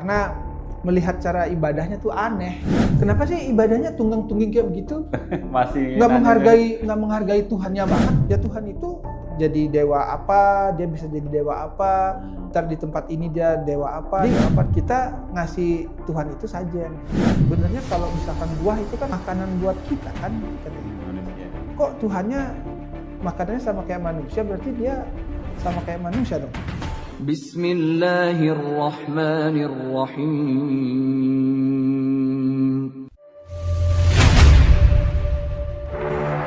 Karena melihat cara ibadahnya tuh aneh. Kenapa sih ibadahnya tunggang-tungging kayak begitu? Masih Nggak menghargai Tuhannya banget. Ya Tuhan itu jadi dewa apa, dia bisa jadi dewa apa, ntar di tempat ini dia dewa apa. Jadi kita ngasih Tuhan itu sajen. Sebenarnya kalau misalkan buah itu kan makanan buat kita kan. Kok Tuhannya makanannya sama kayak manusia, berarti dia sama kayak manusia dong. Bismillahirrahmanirrahim.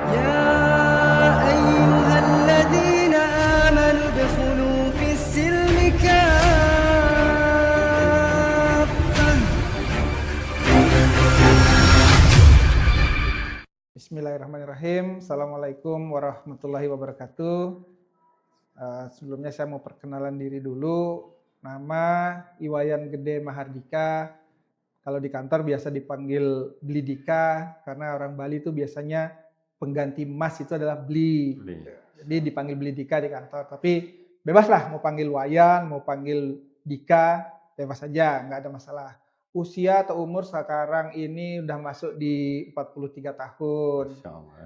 Ya ayyuhalladzina amanu udkhulu fis-silmi kaffah. Bismillahirrahmanirrahim. Assalamualaikum warahmatullahi wabarakatuh. Sebelumnya saya mau perkenalan diri dulu. Nama Iwayan Gede Mahardika. Kalau di kantor biasa dipanggil Blidika, karena orang Bali itu biasanya pengganti mas itu adalah Bli. Jadi dipanggil Blidika di kantor. Tapi bebas lah, mau panggil Wayan, mau panggil Dika, bebas saja, nggak ada masalah. Usia atau umur sekarang ini udah masuk di 43 tahun.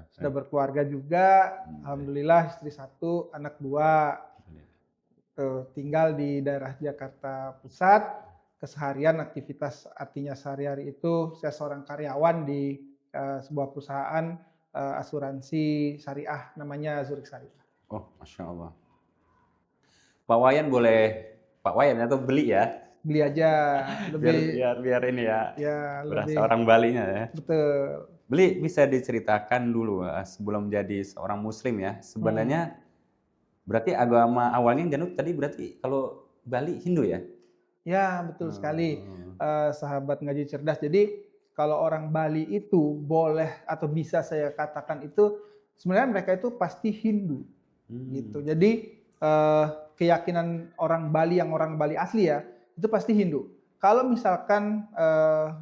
Sudah berkeluarga juga, alhamdulillah, istri 1, anak 2. Tinggal di daerah Jakarta Pusat. Keseharian aktivitas artinya sehari-hari itu saya seorang karyawan di sebuah perusahaan asuransi syariah namanya Zurich Syariah. Oh, Masya Allah. Pak Wayan boleh Pak Wayan atau Beli ya? Beli aja, lebih biar ini ya, berasa lebih orang Balinya ya. betul. Beli, bisa diceritakan dulu sebelum jadi seorang muslim ya, sebenarnya berarti agama awalnya Janut tadi berarti kalau Bali Hindu ya? Ya, betul sekali, sahabat ngaji cerdas. Jadi kalau orang Bali itu boleh atau bisa saya katakan itu sebenarnya mereka itu pasti Hindu, gitu. Jadi keyakinan orang Bali yang orang Bali asli ya itu pasti Hindu. Kalau misalkan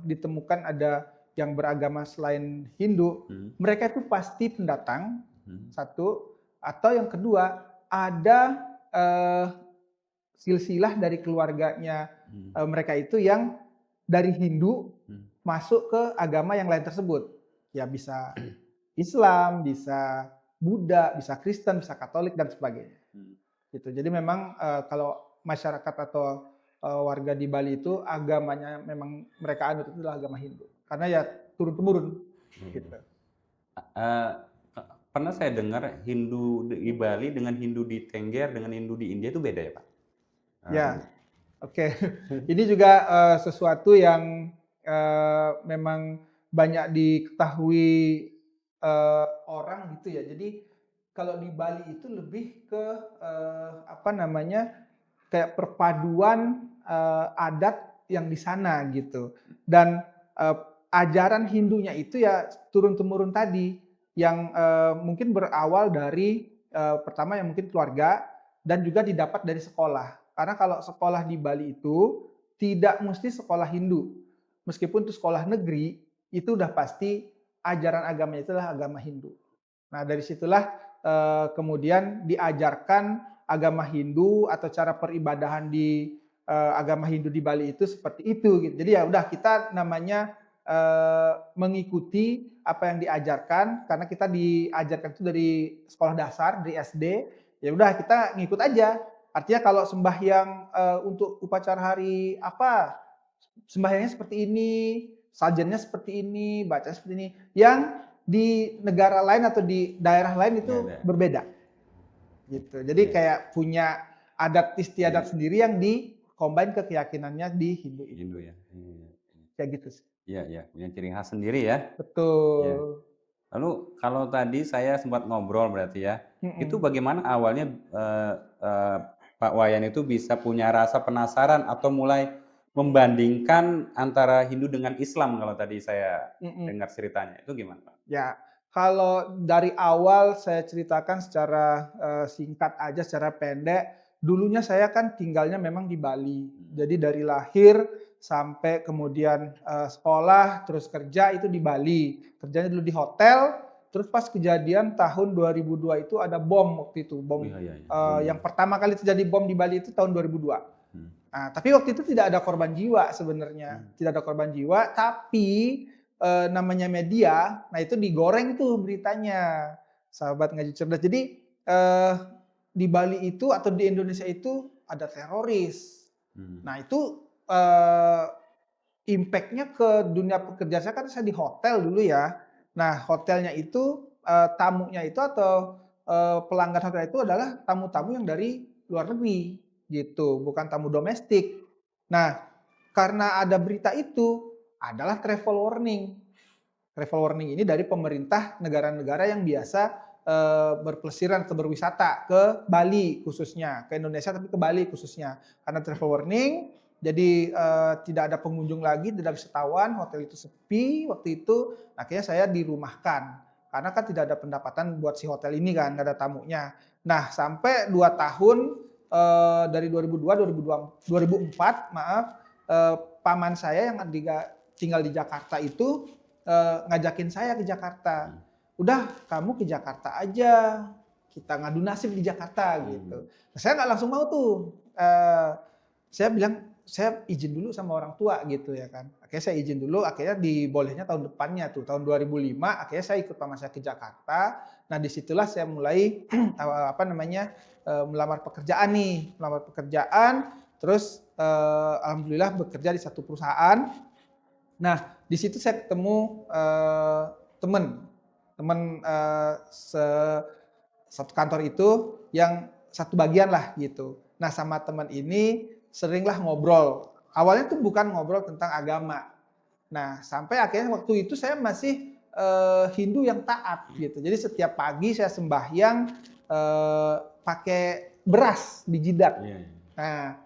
ditemukan ada yang beragama selain Hindu, mereka itu pasti pendatang, satu. Atau yang kedua, ada silsilah dari keluarganya mereka itu yang dari Hindu masuk ke agama yang lain tersebut. Ya bisa Islam, bisa Buddha, bisa Kristen, bisa Katolik dan sebagainya. Gitu. Jadi memang kalau masyarakat atau warga di Bali itu agamanya memang mereka anut itu adalah agama Hindu. Karena ya turun-temurun. Gitu. Pernah saya dengar Hindu di Bali dengan Hindu di Tengger dengan Hindu di India itu beda ya Pak? Ya, oke. Ini juga sesuatu yang memang banyak diketahui orang gitu ya. Jadi kalau di Bali itu lebih ke kayak perpaduan adat yang di sana gitu. Dan ajaran Hindunya itu ya turun-temurun tadi yang mungkin berawal dari pertama yang mungkin keluarga dan juga didapat dari sekolah. Karena kalau sekolah di Bali itu tidak mesti sekolah Hindu. Meskipun itu sekolah negeri, itu udah pasti ajaran agamanya itu adalah agama Hindu. Nah dari situlah kemudian diajarkan agama Hindu atau cara peribadahan di agama Hindu di Bali itu seperti itu. Gitu. Jadi ya udah kita namanya mengikuti apa yang diajarkan karena kita diajarkan itu dari sekolah dasar, dari SD. Ya udah kita ngikut aja. Artinya kalau sembahyang untuk upacara hari apa, sembahyangnya seperti ini, sajennya seperti ini, bacanya seperti ini. Yang di negara lain atau di daerah lain itu berbeda. Gitu. Jadi kayak punya adat istiadat sendiri yang di-combine ke keyakinannya di Hindu. Hindu ya. Kayak gitu sih. Iya, punya ciri khas sendiri ya. Betul. Ya. Lalu kalau tadi saya sempat ngobrol berarti ya, itu bagaimana awalnya Pak Wayan itu bisa punya rasa penasaran atau mulai membandingkan antara Hindu dengan Islam kalau tadi saya dengar ceritanya, itu gimana Pak? Ya, kalau dari awal saya ceritakan secara singkat aja, secara pendek, dulunya saya kan tinggalnya memang di Bali. Jadi dari lahir sampai kemudian sekolah, terus kerja itu di Bali. Kerjanya dulu di hotel, terus pas kejadian tahun 2002 itu ada bom waktu itu. Bom yang pertama kali terjadi bom di Bali itu tahun 2002. Nah, tapi waktu itu tidak ada korban jiwa sebenarnya, tidak ada korban jiwa, tapi namanya media, nah itu digoreng tuh beritanya, sahabat ngaji cerdas. Jadi di Bali itu atau di Indonesia itu ada teroris. Nah itu impact-nya ke dunia pekerjaan saya kan saya di hotel dulu ya. Nah hotelnya itu tamunya itu atau pelanggan hotel itu adalah tamu-tamu yang dari luar negeri gitu, bukan tamu domestik. Nah karena ada berita itu adalah travel warning. Travel warning ini dari pemerintah negara-negara yang biasa berpelesiran atau berwisata ke Bali khususnya, ke Indonesia tapi ke Bali khususnya. Karena travel warning, jadi tidak ada pengunjung lagi, tidak ada wisatawan, hotel itu sepi waktu itu. Akhirnya saya dirumahkan karena kan tidak ada pendapatan buat si hotel ini kan, nggak ada tamunya. Nah sampai 2 tahun dari 2004 maaf, paman saya yang tinggal di Jakarta itu ngajakin saya ke Jakarta. Udah kamu ke Jakarta aja, kita ngadu nasib di Jakarta gitu. Nah, saya nggak langsung mau tuh. Saya bilang saya izin dulu sama orang tua gitu ya kan. Akhirnya saya izin dulu, akhirnya dibolehnya tahun depannya tuh, tahun 2005. Akhirnya saya ikut paman saya ke Jakarta. Nah disitulah saya mulai melamar pekerjaan nih, melamar pekerjaan. Terus alhamdulillah bekerja di satu perusahaan. Nah di situ saya ketemu teman satu kantor itu yang satu bagian lah gitu. Nah sama teman ini seringlah ngobrol. Awalnya tuh bukan ngobrol tentang agama. Nah sampai akhirnya waktu itu saya masih Hindu yang taat gitu. Jadi setiap pagi saya sembahyang pakai beras di jidat. Nah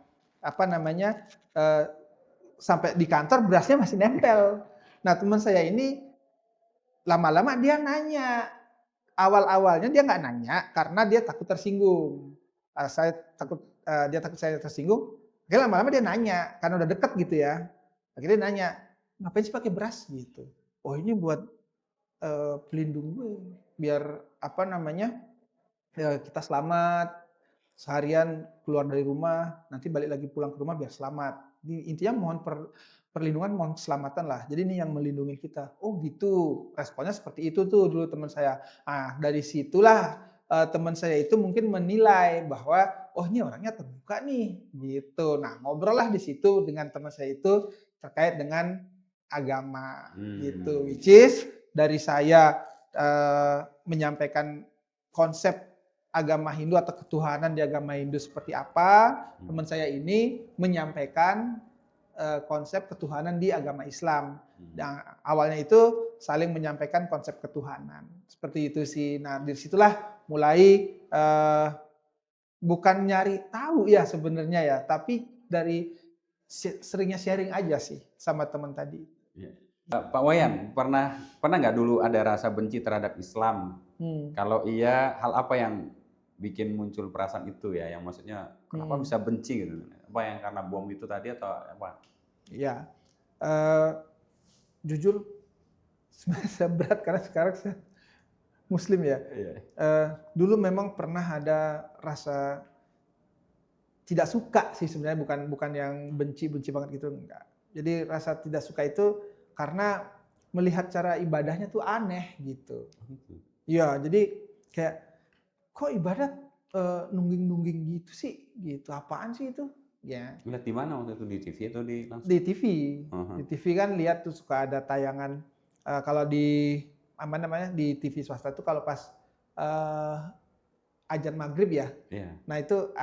sampai di kantor berasnya masih nempel. Nah teman saya ini lama-lama dia nanya. Awal-awalnya dia nggak nanya karena dia takut tersinggung. Dia takut saya tersinggung. Akhirnya lama-lama dia nanya karena udah deket gitu ya. Akhirnya dia nanya, ngapain sih pakai beras gitu? Oh ini buat pelindung gue, biar kita selamat seharian keluar dari rumah, nanti balik lagi pulang ke rumah biar selamat. Intinya mohon perlindungan, mohon keselamatan lah. Jadi ini yang melindungi kita. Oh gitu, responnya seperti itu tuh dulu teman saya. Ah dari situlah teman saya itu mungkin menilai bahwa oh ini orangnya terbuka nih, gitu. Nah ngobrol lah di situ dengan teman saya itu terkait dengan agama, gitu. Which is dari saya menyampaikan konsep agama Hindu atau ketuhanan di agama Hindu seperti apa, teman saya ini menyampaikan konsep ketuhanan di agama Islam. Yang awalnya itu saling menyampaikan konsep ketuhanan. Seperti itu sih. Nah, disitulah mulai bukan nyari tahu ya sebenarnya ya, tapi dari seringnya sharing aja sih sama teman tadi. Pak Wayan, pernah nggak dulu ada rasa benci terhadap Islam? Kalau iya, hal apa yang bikin muncul perasaan itu ya? Yang maksudnya kenapa bisa benci gitu? Apa yang karena bom itu tadi atau apa? Ya, jujur sebenarnya saya berat karena sekarang saya Muslim ya. Dulu memang pernah ada rasa tidak suka sih sebenarnya, bukan yang benci banget gitu, enggak. Jadi rasa tidak suka itu karena melihat cara ibadahnya tuh aneh gitu. Iya, jadi kayak kok ibadat nungging gitu sih, gitu. Apaan sih itu? Ya. Lihat di mana waktu itu, di TV atau di langsung? Di TV. Di TV kan lihat tuh suka ada tayangan kalau di di TV swasta itu kalau pas azan maghrib ya. Nah itu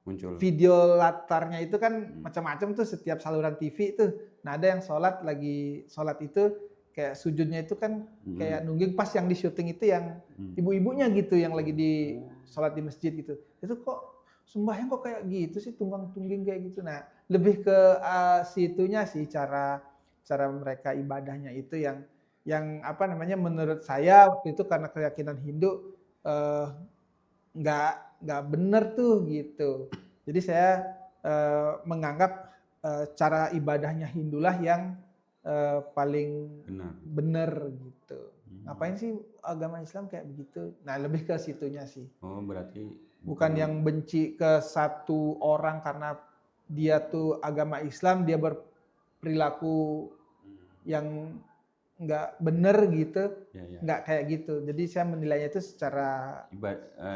muncul video latarnya itu kan macam-macam tuh setiap saluran TV itu. Nah ada yang sholat itu kayak sujudnya itu kan kayak nungging, pas yang di syuting itu yang ibu-ibunya gitu yang lagi di sholat di masjid gitu. Itu kok sembahyang kok kayak gitu sih, tunggang-tungging kayak gitu. Nah lebih ke situnya sih, cara mereka ibadahnya itu yang menurut saya waktu itu karena keyakinan Hindu nggak bener tuh gitu. Jadi saya menganggap cara ibadahnya Hindulah yang paling bener gitu. Ngapain sih agama Islam kayak begitu? Nah lebih ke situnya sih. Oh berarti bukan yang benci ke satu orang karena dia tuh agama Islam, dia berperilaku yang nggak bener gitu, Ya, ya. nggak kayak gitu. Jadi saya menilainya itu secara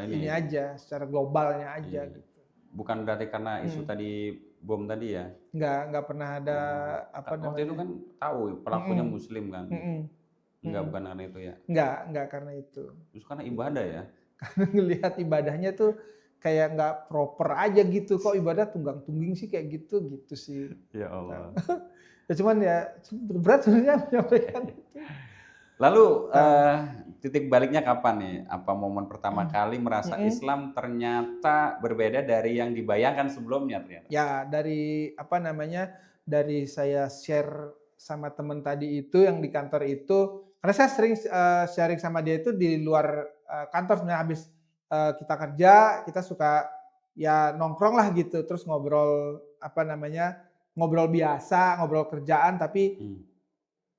ini Ini aja, secara globalnya aja iya. gitu. Bukan berarti karena isu tadi bom tadi ya. Nggak pernah ada apa Waktu itu namanya. kan tahu pelakunya Mm-mm, Muslim kan. mm-mm, Enggak, mm-mm. bukan karena itu ya. Nggak karena itu. Justru karena ibadah ya. Ngelihat ibadahnya tuh kayak nggak proper aja gitu, kok ibadah tunggang-tungging sih kayak gitu gitu sih. Ya Allah. Ya cuman ya berat sebenarnya menyampaikan itu. Lalu titik baliknya kapan nih? Apa momen pertama kali merasa Mm-mm. Islam ternyata berbeda dari yang dibayangkan sebelumnya ternyata? Ya dari apa namanya, dari saya share sama temen tadi itu yang di kantor itu, karena saya sering sharing sama dia itu di luar kantor sebenarnya. Habis kita kerja, kita suka ya nongkrong lah gitu, terus ngobrol apa namanya, ngobrol biasa, ngobrol kerjaan, tapi Hmm.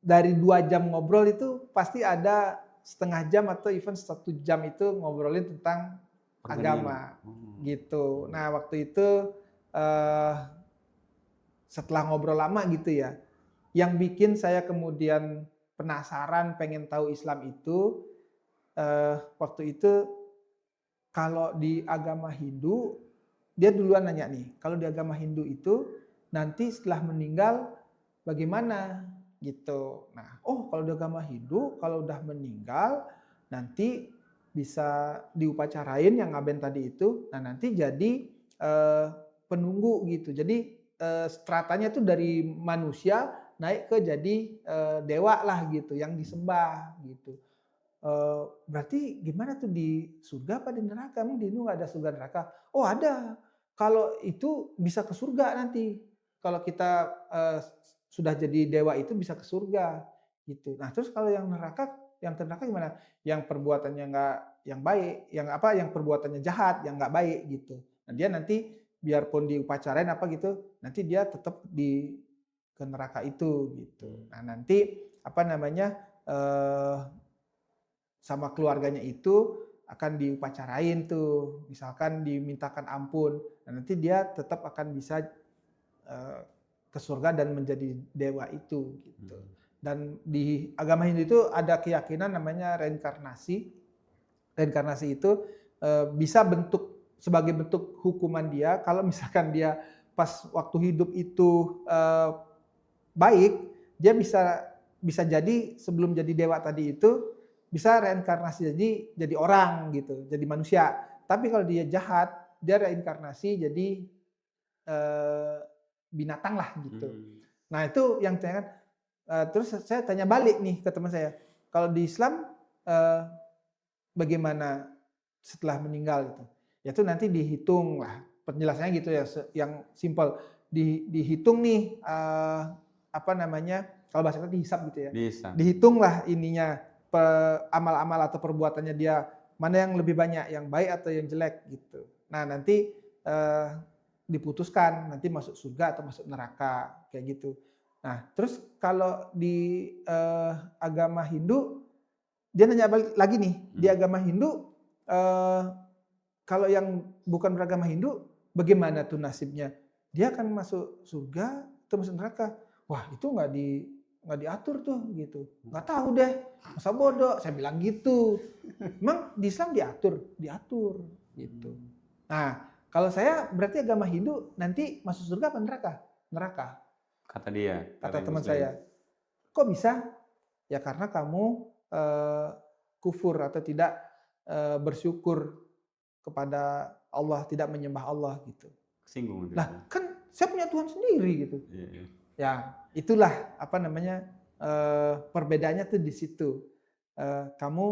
dari 2 jam ngobrol itu pasti ada setengah jam atau even 1 jam itu ngobrolin tentang Perbedaan. agama gitu. Nah waktu itu eh, setelah ngobrol lama gitu ya, yang bikin saya kemudian penasaran pengen tahu Islam itu waktu itu kalau di agama Hindu dia duluan nanya nih, kalau di agama Hindu itu nanti setelah meninggal bagaimana gitu. Nah, oh kalau di agama Hindu kalau udah meninggal nanti bisa diupacarain yang Aben tadi itu. Nah, nanti jadi eh, penunggu gitu. Jadi stratanya tuh dari manusia naik ke jadi dewa lah gitu yang disembah gitu. Berarti gimana tuh di surga apa di neraka? Emang di Hindu nggak ada surga neraka? Oh ada. Kalau itu bisa ke surga nanti. Kalau kita sudah jadi dewa itu bisa ke surga gitu. Nah terus kalau yang neraka gimana? Yang perbuatannya nggak yang baik, yang apa? Yang perbuatannya jahat, yang nggak baik gitu. Nah dia nanti biarpun diupacarain apa gitu, nanti dia tetap di ke neraka itu gitu. Nah nanti apa namanya? Sama keluarganya itu akan diupacarain tuh, misalkan dimintakan ampun. Nah, nanti dia tetap akan bisa ke surga dan menjadi dewa itu gitu. Dan di agama Hindu itu ada keyakinan namanya reinkarnasi. Reinkarnasi itu bisa sebagai bentuk hukuman dia kalau misalkan dia pas waktu hidup itu baik, dia bisa jadi sebelum jadi dewa tadi itu bisa reinkarnasi jadi orang gitu, jadi manusia. Tapi kalau dia jahat, dia reinkarnasi jadi eh, binatang lah gitu. Nah itu yang saya kan. Terus saya tanya balik nih ke teman saya, kalau di Islam bagaimana setelah meninggal gitu? Ya itu nanti dihitung lah, penjelasannya gitu ya, yang simpel. Dihitung nih apa namanya, kalau bahasa kita dihisap gitu ya. Bisa. Dihitung lah ininya amal-amal atau perbuatannya dia mana yang lebih banyak, yang baik atau yang jelek gitu. Nah nanti diputuskan nanti masuk surga atau masuk neraka kayak gitu. Nah terus kalau di agama Hindu dia nanya balik lagi nih, di agama Hindu kalau yang bukan beragama Hindu bagaimana tuh nasibnya? Dia akan masuk surga atau masuk neraka? Wah itu nggak diatur tuh gitu. Nggak tahu deh, masa bodoh. Saya bilang gitu. Emang di Islam diatur gitu. Nah kalau saya berarti agama Hindu nanti masuk surga apa neraka? Neraka. Kata dia. Kata yang teman Muslim. saya. Kok bisa? Ya karena kamu kufur atau tidak bersyukur kepada Allah, tidak menyembah Allah gitu. Kesinggung. Lah kan saya punya Tuhan sendiri gitu. Iya, iya. Ya itulah apa namanya perbedaannya tuh di situ. Kamu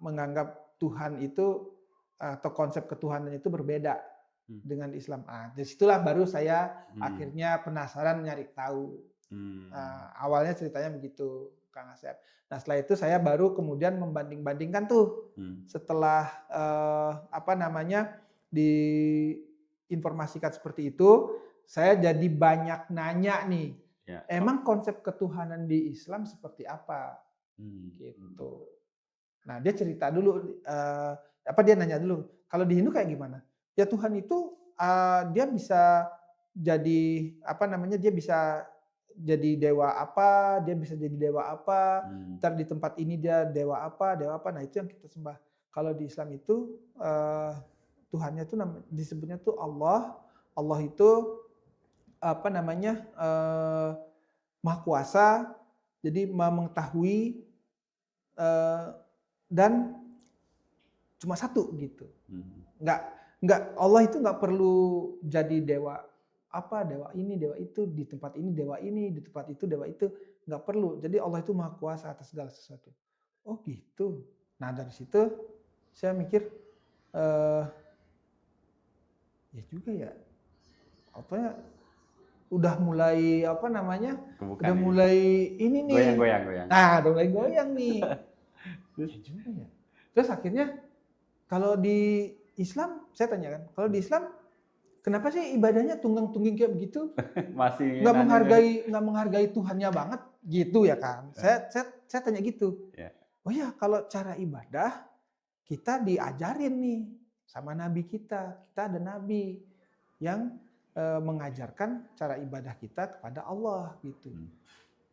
menganggap Tuhan itu atau konsep ketuhanan itu berbeda dengan Islam. Dari situlah baru saya akhirnya penasaran nyari tahu. Awalnya ceritanya begitu, Kang Asep. Nah setelah itu saya baru kemudian membanding-bandingkan tuh setelah apa namanya diinformasikan seperti itu, saya jadi banyak nanya nih. Ya. Emang konsep ketuhanan di Islam seperti apa? Gitu. Nah dia cerita dulu, apa dia nanya dulu, kalau di Hindu kayak gimana? Ya Tuhan itu dia bisa jadi apa namanya, dia bisa jadi dewa apa, dia bisa jadi dewa apa, ntar di tempat ini dia dewa apa, nah itu yang kita sembah. Kalau di Islam itu Tuhannya itu disebutnya tuh Allah. Allah itu apa namanya, Maha Kuasa, jadi Maha mengetahui, dan cuma satu gitu. Nggak Allah itu nggak perlu jadi dewa apa, dewa ini, dewa itu, di tempat ini dewa ini, di tempat itu dewa itu, nggak perlu. Jadi Allah itu Maha Kuasa atas segala sesuatu. Oh gitu. Nah dari situ saya mikir, ya juga ya, apa ya, udah mulai apa namanya, Bukan udah ini. mulai ini nih. Goyang. Nah, udah mulai goyang nih. Ya juga ya. Terus akhirnya kalau di Islam, saya tanya kan, kalau di Islam kenapa sih ibadahnya tunggang-tungging kayak begitu? Masih Nggak nanya. menghargai Tuhannya banget gitu ya kan? Saya tanya gitu. Ya. Oh ya, kalau cara ibadah kita diajarin nih sama nabi kita. Kita ada nabi yang mengajarkan cara ibadah kita kepada Allah gitu.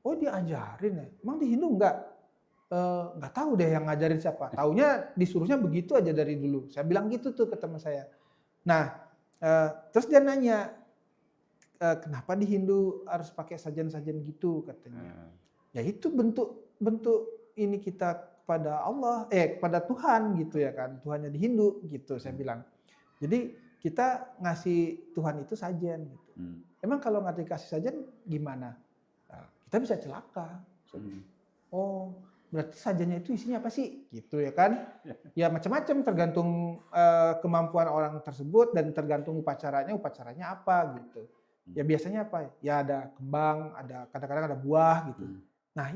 Oh diajarin ya? Emang di Hindu nggak tahu deh yang ngajarin siapa. Taunya disuruhnya begitu aja dari dulu. Saya bilang gitu tuh ke teman saya. Nah, terus dia nanya, kenapa di Hindu harus pakai sajian-sajian gitu katanya. Ya itu bentuk ini kita kepada Allah, kepada Tuhan gitu ya kan. Tuhannya di Hindu gitu saya bilang. Jadi kita ngasih Tuhan itu sajian gitu. Emang kalau nggak dikasih sajian gimana? Nah, kita bisa celaka. Oh, berarti sajiannya itu isinya apa sih? Gitu ya kan? Ya macam-macam tergantung kemampuan orang tersebut dan tergantung upacaranya apa gitu. Ya biasanya apa? Ya ada kembang, ada kadang-kadang ada buah gitu. Nah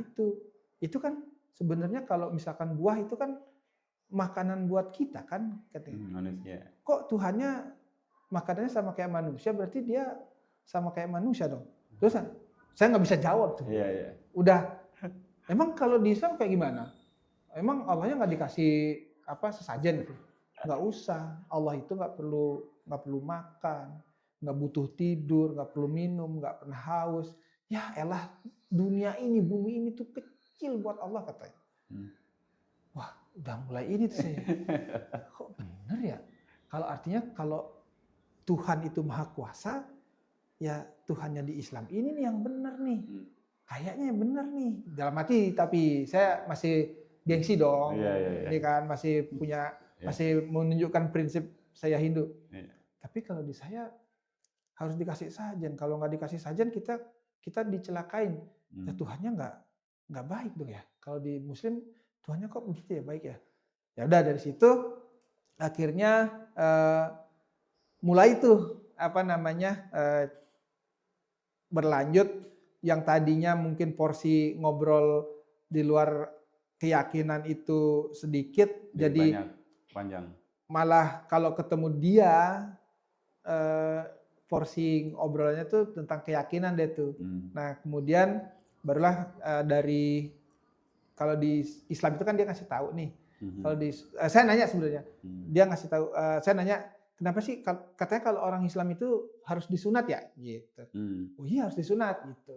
itu kan sebenarnya kalau misalkan buah itu kan makanan buat kita kan katanya. Manusia. Kok Tuhannya makanannya sama kayak manusia, berarti dia sama kayak manusia dong. Terus saya nggak bisa jawab tuh. Iya. Udah. Emang kalau di Islam kayak gimana? Emang Allahnya nggak dikasih apa sesajen gitu? Nggak usah. Allah itu nggak perlu makan, nggak butuh tidur, nggak perlu minum, nggak pernah haus. Ya elah, dunia ini, bumi ini tuh kecil buat Allah katanya. Wah, udah mulai ini tuh saya. Kok bener ya? Kalau artinya kalau Tuhan itu Maha Kuasa, ya Tuhannya di Islam ini nih yang bener nih. Kayaknya yang bener nih. Dalam hati, tapi saya masih gengsi dong. Iya. Ini kan masih punya, masih menunjukkan prinsip saya Hindu. Iya. Tapi kalau di saya harus dikasih sajian. Kalau nggak dikasih sajian kita dicelakain. Ya Tuhannya nggak baik dong ya. Kalau di Muslim Tuhannya kok begitu ya, baik ya. Ya udah dari situ akhirnya mulai tuh apa namanya berlanjut, yang tadinya mungkin porsi ngobrol di luar keyakinan itu sedikit, jadi banyak, panjang. Malah kalau ketemu dia porsi obrolannya tuh tentang keyakinan deh tuh. Nah kemudian barulah dari, kalau di Islam itu kan dia ngasih tahu nih. Kalau di saya nanya sebenarnya, dia ngasih tahu, saya nanya kenapa sih katanya kalau orang Islam itu harus disunat ya gitu. Oh iya harus disunat gitu.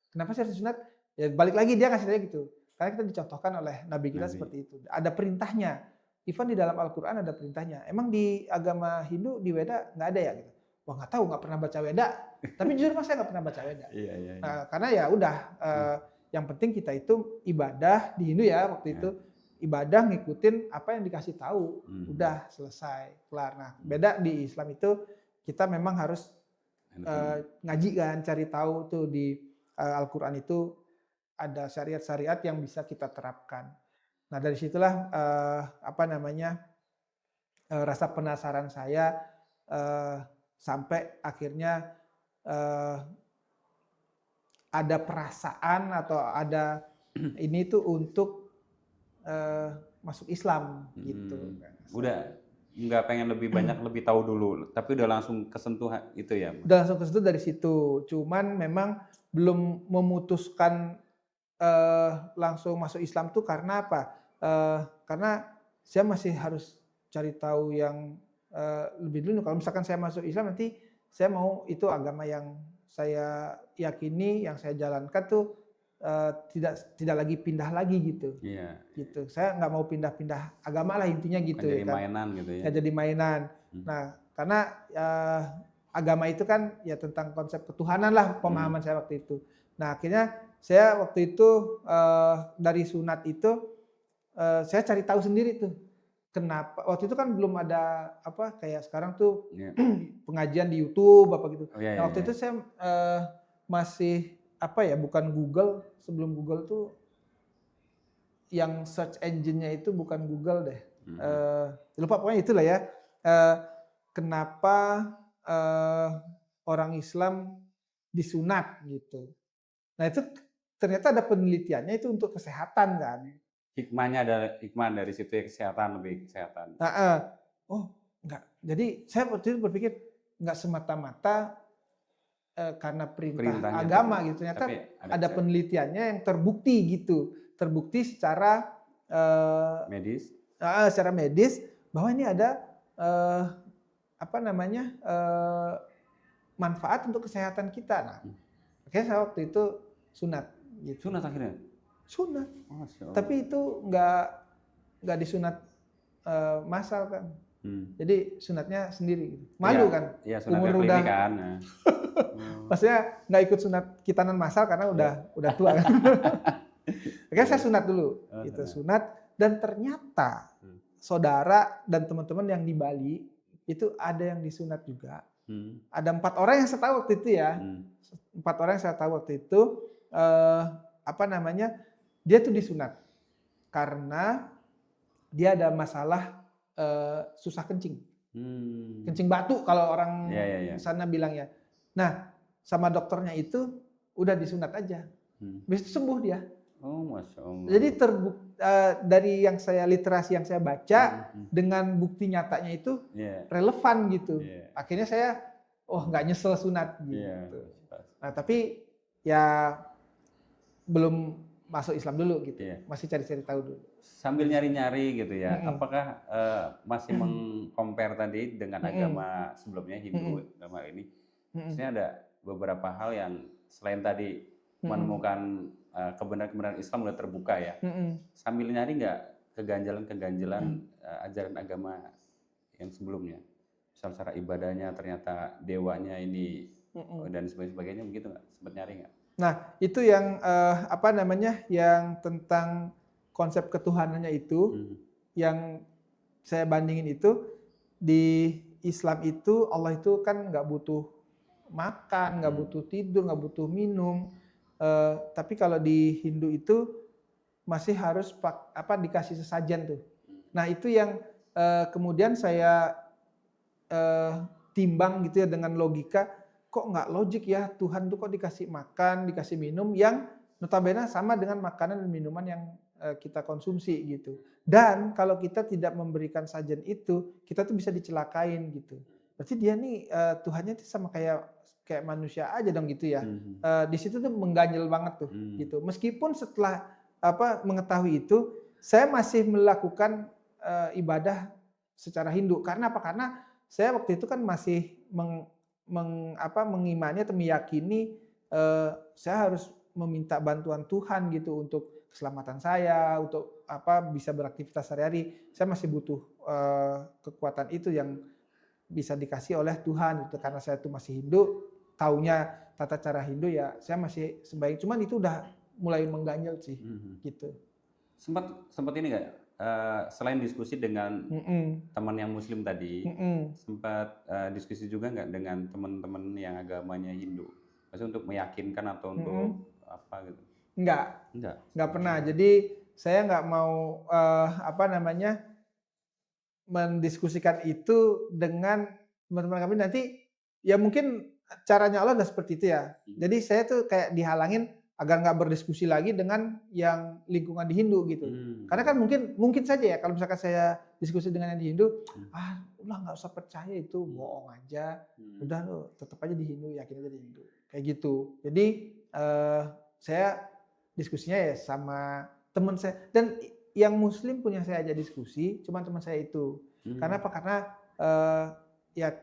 Kenapa sih harus disunat? Ya balik lagi dia ngasih tahu gitu. Karena kita dicontohkan oleh Nabi kita seperti itu. Ada perintahnya. Even di dalam Al-Quran ada perintahnya. Emang di agama Hindu di Weda nggak ada ya gitu? Wah nggak tahu, nggak pernah baca Weda. Tapi jujur mas saya nggak pernah baca Weda. Iya. Nah, karena ya udah, yang penting kita itu ibadah di Hindu ya waktu itu, ibadah ngikutin apa yang dikasih tahu, udah selesai, kelar. Nah beda di Islam itu kita memang harus ngaji kan, cari tahu tuh di Al-Quran itu ada syariat-syariat yang bisa kita terapkan. Nah dari situlah apa namanya rasa penasaran saya sampai akhirnya ada perasaan atau ada ini tuh untuk masuk Islam gitu. Udah nggak pengen lebih banyak lebih tahu dulu, tapi udah langsung kesentuh itu ya? Udah langsung kesentuh dari situ. Cuman memang belum memutuskan langsung masuk Islam tuh karena apa? Karena saya masih harus cari tahu yang lebih dulu. Kalau misalkan saya masuk Islam nanti saya mau itu agama yang saya yakini, yang saya jalankan tuh tidak lagi pindah lagi gitu. Iya. Gitu. Saya nggak mau pindah-pindah agama lah intinya Bukan gitu jadi ya kan. mainan gitu ya. Nggak jadi mainan. Hmm. Nah, karena agama itu kan ya tentang konsep ketuhanan lah pemahaman saya waktu itu. Nah, akhirnya saya waktu itu dari sunat itu saya cari tahu sendiri tuh. Kenapa? Waktu itu kan belum ada apa kayak sekarang tuh Iya. pengajian di YouTube apa gitu. Oh, iya, Nah, waktu iya. itu saya masih apa ya, bukan Google, sebelum Google tuh yang search engine-nya itu bukan Google deh. Lupa pokoknya itulah ya. Kenapa orang Islam disunat gitu. Nah, itu ternyata ada penelitiannya itu untuk kesehatan kan. Hikmahnya ada hikmah dari situ ya, kesehatan, lebih kesehatan. Oh, enggak. Jadi saya waktu itu berpikir enggak semata-mata karena perintah Perintahnya agama itu, gitu. Ternyata tapi ada penelitiannya yang terbukti gitu. Terbukti secara medis. secara medis bahwa ini ada apa namanya manfaat untuk kesehatan kita. Nah, makanya saya waktu itu sunat. Gitu. Sunat akhirnya. Sunat. Masya Allah. Tapi itu nggak disunat massal kan. Jadi sunatnya sendiri gitu. Malu Iya, kan? Iya, sunat Umur klinik udah kan. maksudnya nggak ikut sunat khitanan massal karena udah tua kan. Akhirnya saya sunat dulu. Gitu, sunat dan ternyata saudara dan teman-teman yang di Bali itu ada yang disunat juga. Ada 4 orang yang saya tahu waktu itu ya. 4 orang yang saya tahu waktu itu apa namanya? Dia tuh disunat karena dia ada masalah susah kencing. Kencing batu kalau orang sana bilangnya. Nah, sama dokternya itu udah disunat aja. Habis itu sembuh dia. Oh, Masya Allah. Jadi dari yang saya literasi yang saya baca dengan bukti nyatanya itu relevan gitu. Akhirnya saya nggak nyesel sunat gitu. Nah, tapi ya belum masuk Islam dulu gitu. Masih cari-cari tahu dulu. Sambil nyari-nyari gitu ya. Apakah masih meng-compare tadi dengan agama sebelumnya Hindu agama ini? Maksudnya ada beberapa hal yang selain tadi menemukan kebenaran-kebenaran Islam udah terbuka ya. Sambil nyari nggak keganjalan-keganjalan ajaran agama yang sebelumnya? Misal cara ibadahnya ternyata dewanya ini dan sebagainya begitu nggak? Sempat nyari nggak? Nah, itu yang apa namanya? Yang tentang konsep ketuhanannya itu yang saya bandingin itu di Islam itu Allah itu kan nggak butuh makan, nggak butuh tidur, nggak butuh minum. Tapi kalau di Hindu itu masih harus dikasih sesajen tuh. Nah, itu yang kemudian saya timbang gitu ya dengan logika, kok nggak logik ya Tuhan tuh kok dikasih makan, dikasih minum yang notabene sama dengan makanan dan minuman yang kita konsumsi gitu. Dan kalau kita tidak memberikan sajen itu, kita tuh bisa dicelakain gitu. Berarti dia nih Tuhannya tuh sama kayak manusia aja dong gitu ya. Di situ tuh mengganjel banget tuh gitu. Meskipun setelah mengetahui itu, saya masih melakukan ibadah secara Hindu. Karena apa? Karena saya waktu itu kan masih mengimani atau meyakini saya harus meminta bantuan Tuhan gitu untuk keselamatan saya, untuk bisa beraktivitas sehari-hari. Saya masih butuh kekuatan itu yang bisa dikasih oleh Tuhan gitu. Karena saya tuh masih Hindu, taunya tata cara Hindu ya saya masih sembahyang. Cuman itu udah mulai mengganjal sih gitu. Sempat ini nggak? Selain diskusi dengan teman yang Muslim tadi, sempat diskusi juga nggak dengan teman-teman yang agamanya Hindu? Maksudnya untuk meyakinkan atau untuk apa gitu? Nggak pernah. Jadi saya nggak mau mendiskusikan itu dengan teman-teman kami nanti. Ya mungkin caranya Allah udah seperti itu ya. Jadi saya tuh kayak dihalangin agar nggak berdiskusi lagi dengan yang lingkungan di Hindu gitu. Karena kan mungkin saja ya kalau misalkan saya diskusi dengan yang di Hindu, udah nggak usah percaya itu bohong aja. Udah lo tetap aja di Hindu, yakin aja di Hindu. Kayak gitu. Jadi saya diskusinya ya sama teman saya dan yang Muslim punya saya aja diskusi, cuman teman saya itu. Karena apa? Karena ya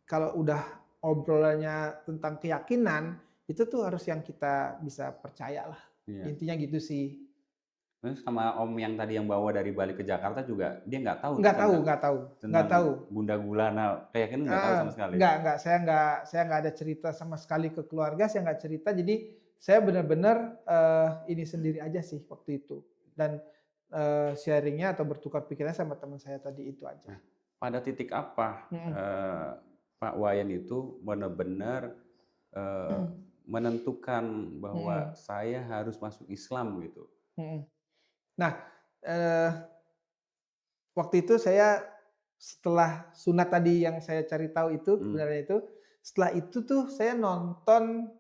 kalau udah obrolannya tentang keyakinan, itu tuh harus yang kita bisa percaya lah. Iya. Intinya gitu sih. Terus sama Om yang tadi yang bawa dari Bali ke Jakarta juga dia nggak tahu Nggak tahu, tentang nggak tahu, nggak tentang tahu. Gunda Gulana keyakinan nggak tahu sama sekali. Nggak, saya nggak ada cerita sama sekali ke keluarga, saya nggak cerita. Jadi saya benar-benar ini sendiri aja sih waktu itu. Dan sharingnya atau bertukar pikiran sama teman saya tadi itu aja. Pada titik apa Pak Wayan itu benar-benar menentukan bahwa saya harus masuk Islam gitu? Nah, waktu itu saya setelah sunat tadi yang saya cari tahu itu sebenarnya itu, setelah itu tuh saya nonton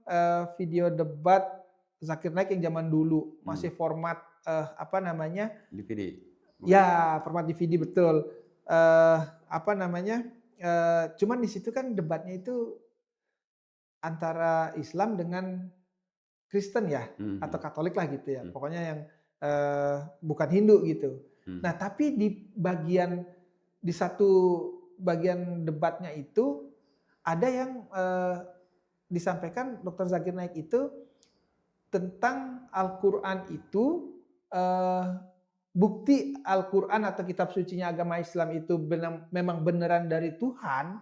video debat Zakir Naik yang zaman dulu masih format apa namanya? DVD. Ya, format DVD betul. Apa namanya? Cuman di situ kan debatnya itu antara Islam dengan Kristen ya, atau Katolik lah gitu ya. Pokoknya yang bukan Hindu gitu. Nah, tapi di satu bagian debatnya itu ada yang disampaikan Dr. Zakir Naik itu tentang Al-Quran itu bukti Al-Quran atau kitab sucinya agama Islam itu memang beneran dari Tuhan,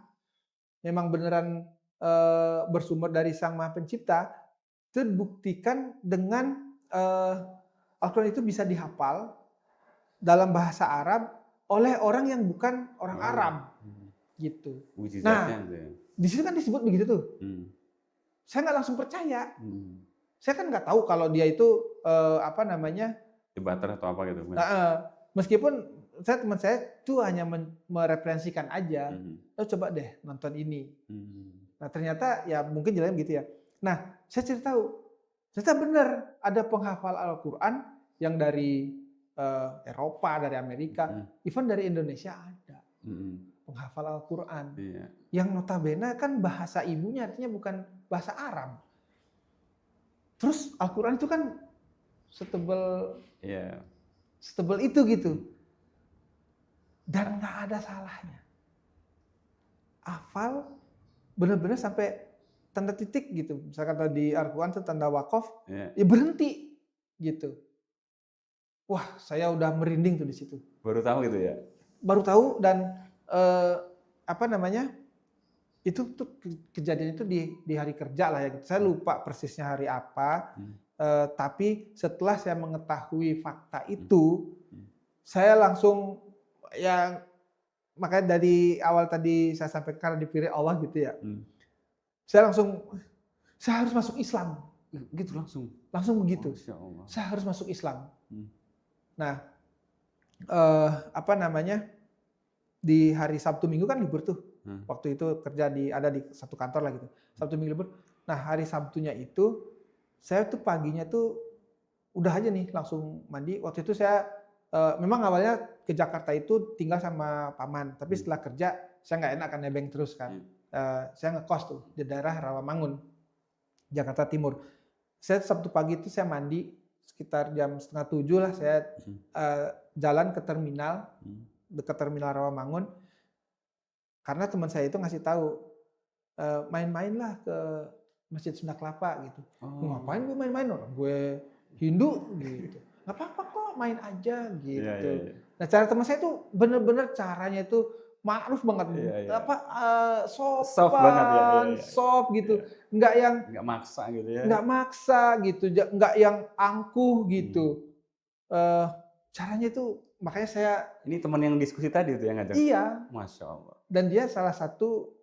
memang beneran bersumber dari Sang Maha Pencipta, itu dibuktikan dengan Al-Quran itu bisa dihafal dalam bahasa Arab oleh orang yang bukan orang Arab, gitu. Nah, di situ kan disebut begitu tuh. Saya nggak langsung percaya. Saya kan nggak tahu kalau dia itu apa namanya debater atau apa gitu. Meskipun teman saya tuh hanya mereferensikan aja. Coba deh nonton ini. Nah ternyata ya mungkin jalannya gitu ya. Nah saya cari tahu, ternyata benar ada penghafal Al-Quran yang dari Eropa, dari Amerika, even dari Indonesia ada penghafal Al-Quran. Yang notabene kan bahasa ibunya artinya bukan bahasa Arab. Terus Al-Quran itu kan setebel itu gitu. Dan nggak ada salahnya. Hafal benar-benar sampai tanda titik gitu. Misalkan tadi Al-Quran itu tanda wakaf, ya berhenti gitu. Wah, saya udah merinding tuh di situ. Baru tahu gitu ya? Baru tahu dan apa namanya? Itu tuh kejadian itu di hari kerja lah ya. Saya lupa persisnya hari apa. Tapi setelah saya mengetahui fakta itu, saya langsung ya makanya dari awal tadi saya sampaikan karena dipilih Allah gitu ya. Saya harus masuk Islam. Gitu langsung begitu. Saya harus masuk Islam. Nah, apa namanya, di hari Sabtu Minggu kan libur tuh. Waktu itu kerja ada di satu kantor lah gitu. Sabtu Minggu libur. Nah hari Sabtunya itu saya tuh paginya tuh udah aja nih langsung mandi. Waktu itu saya memang awalnya ke Jakarta itu tinggal sama paman. Tapi setelah kerja saya nggak enak kan nebeng terus kan. Saya ngekos tuh di daerah Rawamangun, Jakarta Timur. Saya Sabtu pagi itu saya mandi sekitar jam 6:30 lah, saya jalan ke terminal dekat terminal Rawamangun karena teman saya itu ngasih tahu main-mainlah ke Masjid Sunda Kelapa gitu. Ngapain gue main-main, orang gue Hindu gitu. Nggak apa-apa kok, main aja gitu. Nah cara teman saya tuh bener-bener caranya itu ma'ruf banget, soft banget ya. Soft gitu, nggak maksa gitu ya. Nggak maksa gitu, nggak yang angkuh gitu. Caranya itu makanya saya. Ini teman yang diskusi tadi itu yang ngajak. Iya. Masya Allah. Dan dia salah satu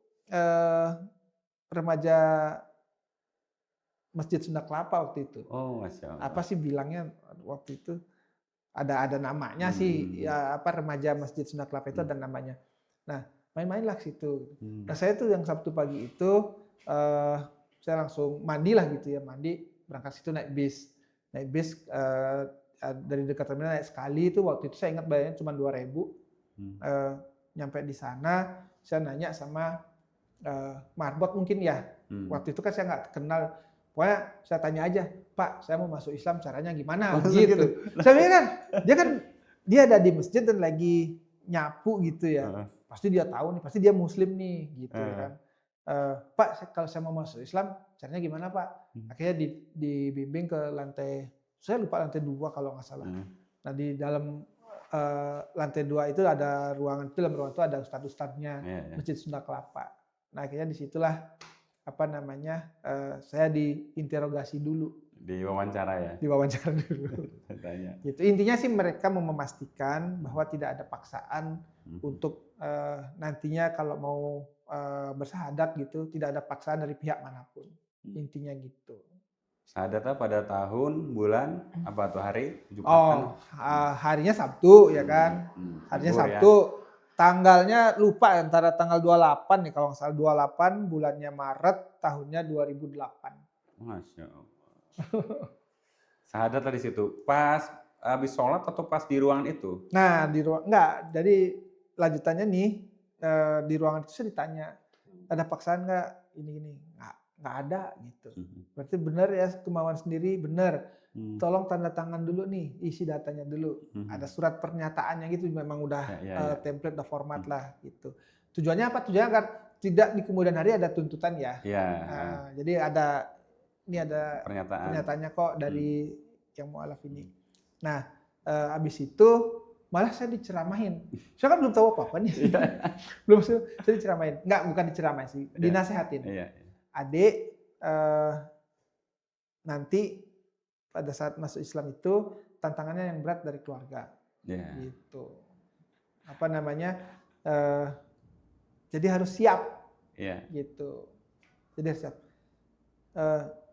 remaja Masjid Sunda Kelapa waktu itu. Oh Masya Allah. Apa sih bilangnya waktu itu? Ada namanya sih, ya apa remaja Masjid Sunda Kelapa itu ada namanya. Nah, main-mainlah ke situ. Nah, saya tuh yang Sabtu pagi itu saya langsung mandi lah gitu ya, mandi berangkat situ naik bis. Naik bis dari dekat terminal naik sekali itu waktu itu saya ingat bayarnya cuma 2.000. Nyampe di sana saya nanya sama marbot mungkin ya. Waktu itu kan saya nggak kenal. Pokoknya saya tanya aja, Pak, saya mau masuk Islam caranya gimana? Gitu. Saya pikir kan dia ada di masjid dan lagi nyapu gitu ya. Pasti dia tahu nih, pasti dia Muslim nih, gitu kan. Pak kalau saya mau masuk Islam caranya gimana Pak? Akhirnya dibimbing ke lantai, saya lupa lantai 2 kalau nggak salah. Nah di dalam lantai 2 itu ada ruangan, itu dalam ruangan itu ada ustadz-ustadznya Masjid Sunda Kelapa. Nah akhirnya disitulah saya diinterogasi dulu. Diwawancara dulu. Gitu. Intinya sih mereka mau memastikan bahwa tidak ada paksaan untuk nantinya kalau mau bersyahadat gitu, tidak ada paksaan dari pihak manapun. Intinya gitu. Syahadatnya pada tahun, bulan, apa tuh hari? Harinya Sabtu ya kan. Harinya Sabtu. Ya. Tanggalnya lupa antara tanggal 28 nih kalau nggak salah, 28 bulannya Maret tahunnya 2008. Masya Allah. Syahadat di situ pas habis sholat atau pas di ruangan itu? Nah di ruang enggak, jadi lanjutannya nih di ruangan itu saya ditanya ada paksaan nggak ini nggak ada gitu. Berarti benar ya kemauan sendiri benar. Tolong tanda tangan dulu nih, isi datanya dulu. Ada surat pernyataannya gitu, memang udah template, udah format lah gitu. Tujuannya apa? Tujuannya agar tidak di kemudian hari ada tuntutan ya. Jadi ada pernyataannya kok dari yang mualaf ini. Nah, habis itu malah saya diceramahin. Saya kan belum tahu apa-apa nih. Belum saya diceramahin. Bukan diceramahin sih, dinasehatin. Adik nanti pada saat masuk Islam itu tantangannya yang berat dari keluarga. Gitu. Jadi harus siap. Gitu. Jadi harus siap.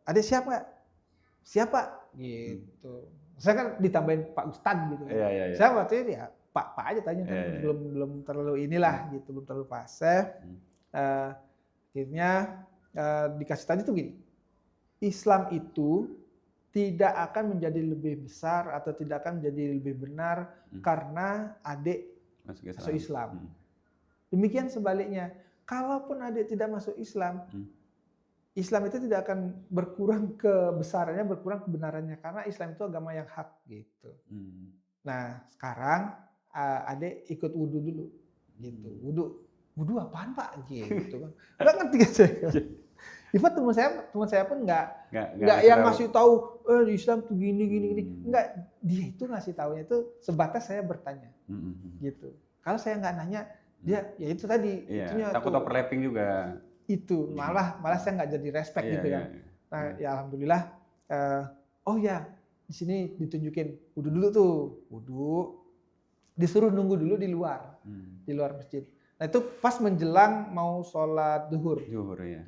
Adik siap nggak? Siap Pak. Gitu. Saya kan ditambahin Pak Ustadz gitu. Saya waktu itu ya Pak aja tanya kan belum terlalu inilah gitu, belum terlalu fase. Akhirnya dikasih tadi tuh gini. Islam itu tidak akan menjadi lebih besar atau tidak akan menjadi lebih benar karena adik masuk Islam. Demikian sebaliknya, kalaupun adik tidak masuk Islam, Islam itu tidak akan berkurang kebesarannya, berkurang kebenarannya karena Islam itu agama yang hak gitu. Nah sekarang adik ikut wudhu dulu, gitu. Wudhu apaan Pak? Gitu kan? Nggak ngerti kan saya. Even teman saya pun nggak yang ngasih tahu di Islam tuh gini. Nggak, dia itu ngasih tahunya itu sebatas saya bertanya, gitu. Kalau saya nggak nanya, dia ya itu tadi. Takut overlapping juga. Itu malah saya nggak jadi respect gitu kan. Nah ya alhamdulillah. Di sini ditunjukin wudhu dulu tuh, disuruh nunggu dulu di luar masjid. Nah itu pas menjelang mau sholat duhur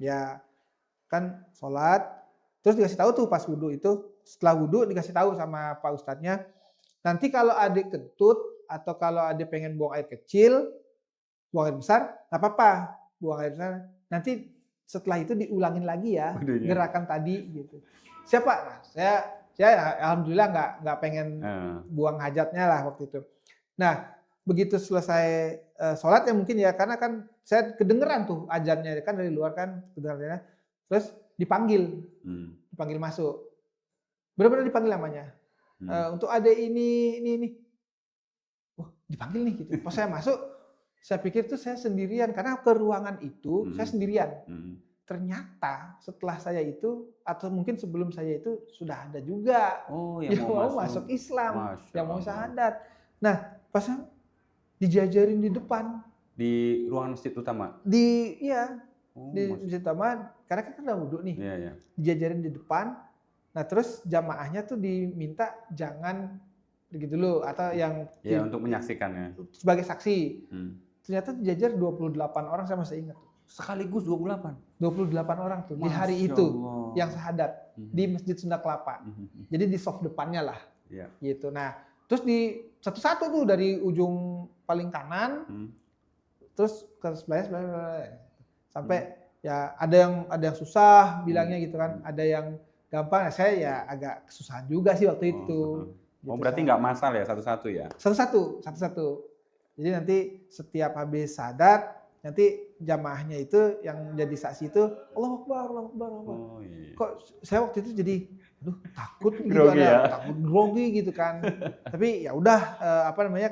ya. Kan sholat, terus dikasih tahu tuh pas wudhu itu, setelah wudhu dikasih tahu sama Pak Ustadznya, nanti kalau adik kentut atau kalau adik pengen buang air kecil, buang air besar, nggak apa-apa, buang air besar. Nanti setelah itu diulangin lagi ya gerakan tadi gitu. Siapa? Nah, saya alhamdulillah nggak pengen buang hajatnya lah waktu itu. Nah begitu selesai sholat ya mungkin ya karena kan saya kedengeran tuh azannya kan dari luar kan kedengerannya. Terus dipanggil masuk. Benar-benar dipanggil namanya. Untuk adik ini. Wah, dipanggil nih gitu. Pas saya masuk, saya pikir tuh saya sendirian karena ke ruangan itu saya sendirian. Ternyata setelah saya itu atau mungkin sebelum saya itu sudah ada juga yang mau masuk Islam, yang mau syahadat. Nah, pas dijajarin di depan di ruangan masjid utama. Di masjid utama karena kan udah wudhu nih. Dijajarin di depan. Nah, terus jamaahnya tuh diminta jangan begitu dulu atau yang untuk menyaksikannya sebagai saksi. Ternyata dijajar 28 orang saya masih ingat. Sekaligus 28 orang tuh di hari itu yang syahadat di Masjid Sunda Kelapa. Jadi di soft depannya lah. Gitu. Nah, terus di satu-satu tuh dari ujung paling kanan terus ke sebelah sampai ya ada yang susah bilangnya gitu kan, ada yang gampang. Saya ya agak kesusahan juga sih waktu itu. Gitu, berarti nggak masal ya satu-satu ya? Satu-satu. Jadi nanti setiap habis syahadat nanti jamaahnya itu yang jadi saksi itu Allahu Akbar. Kok saya waktu itu jadi takut gitu, takut grogi gitu kan. Tapi ya udah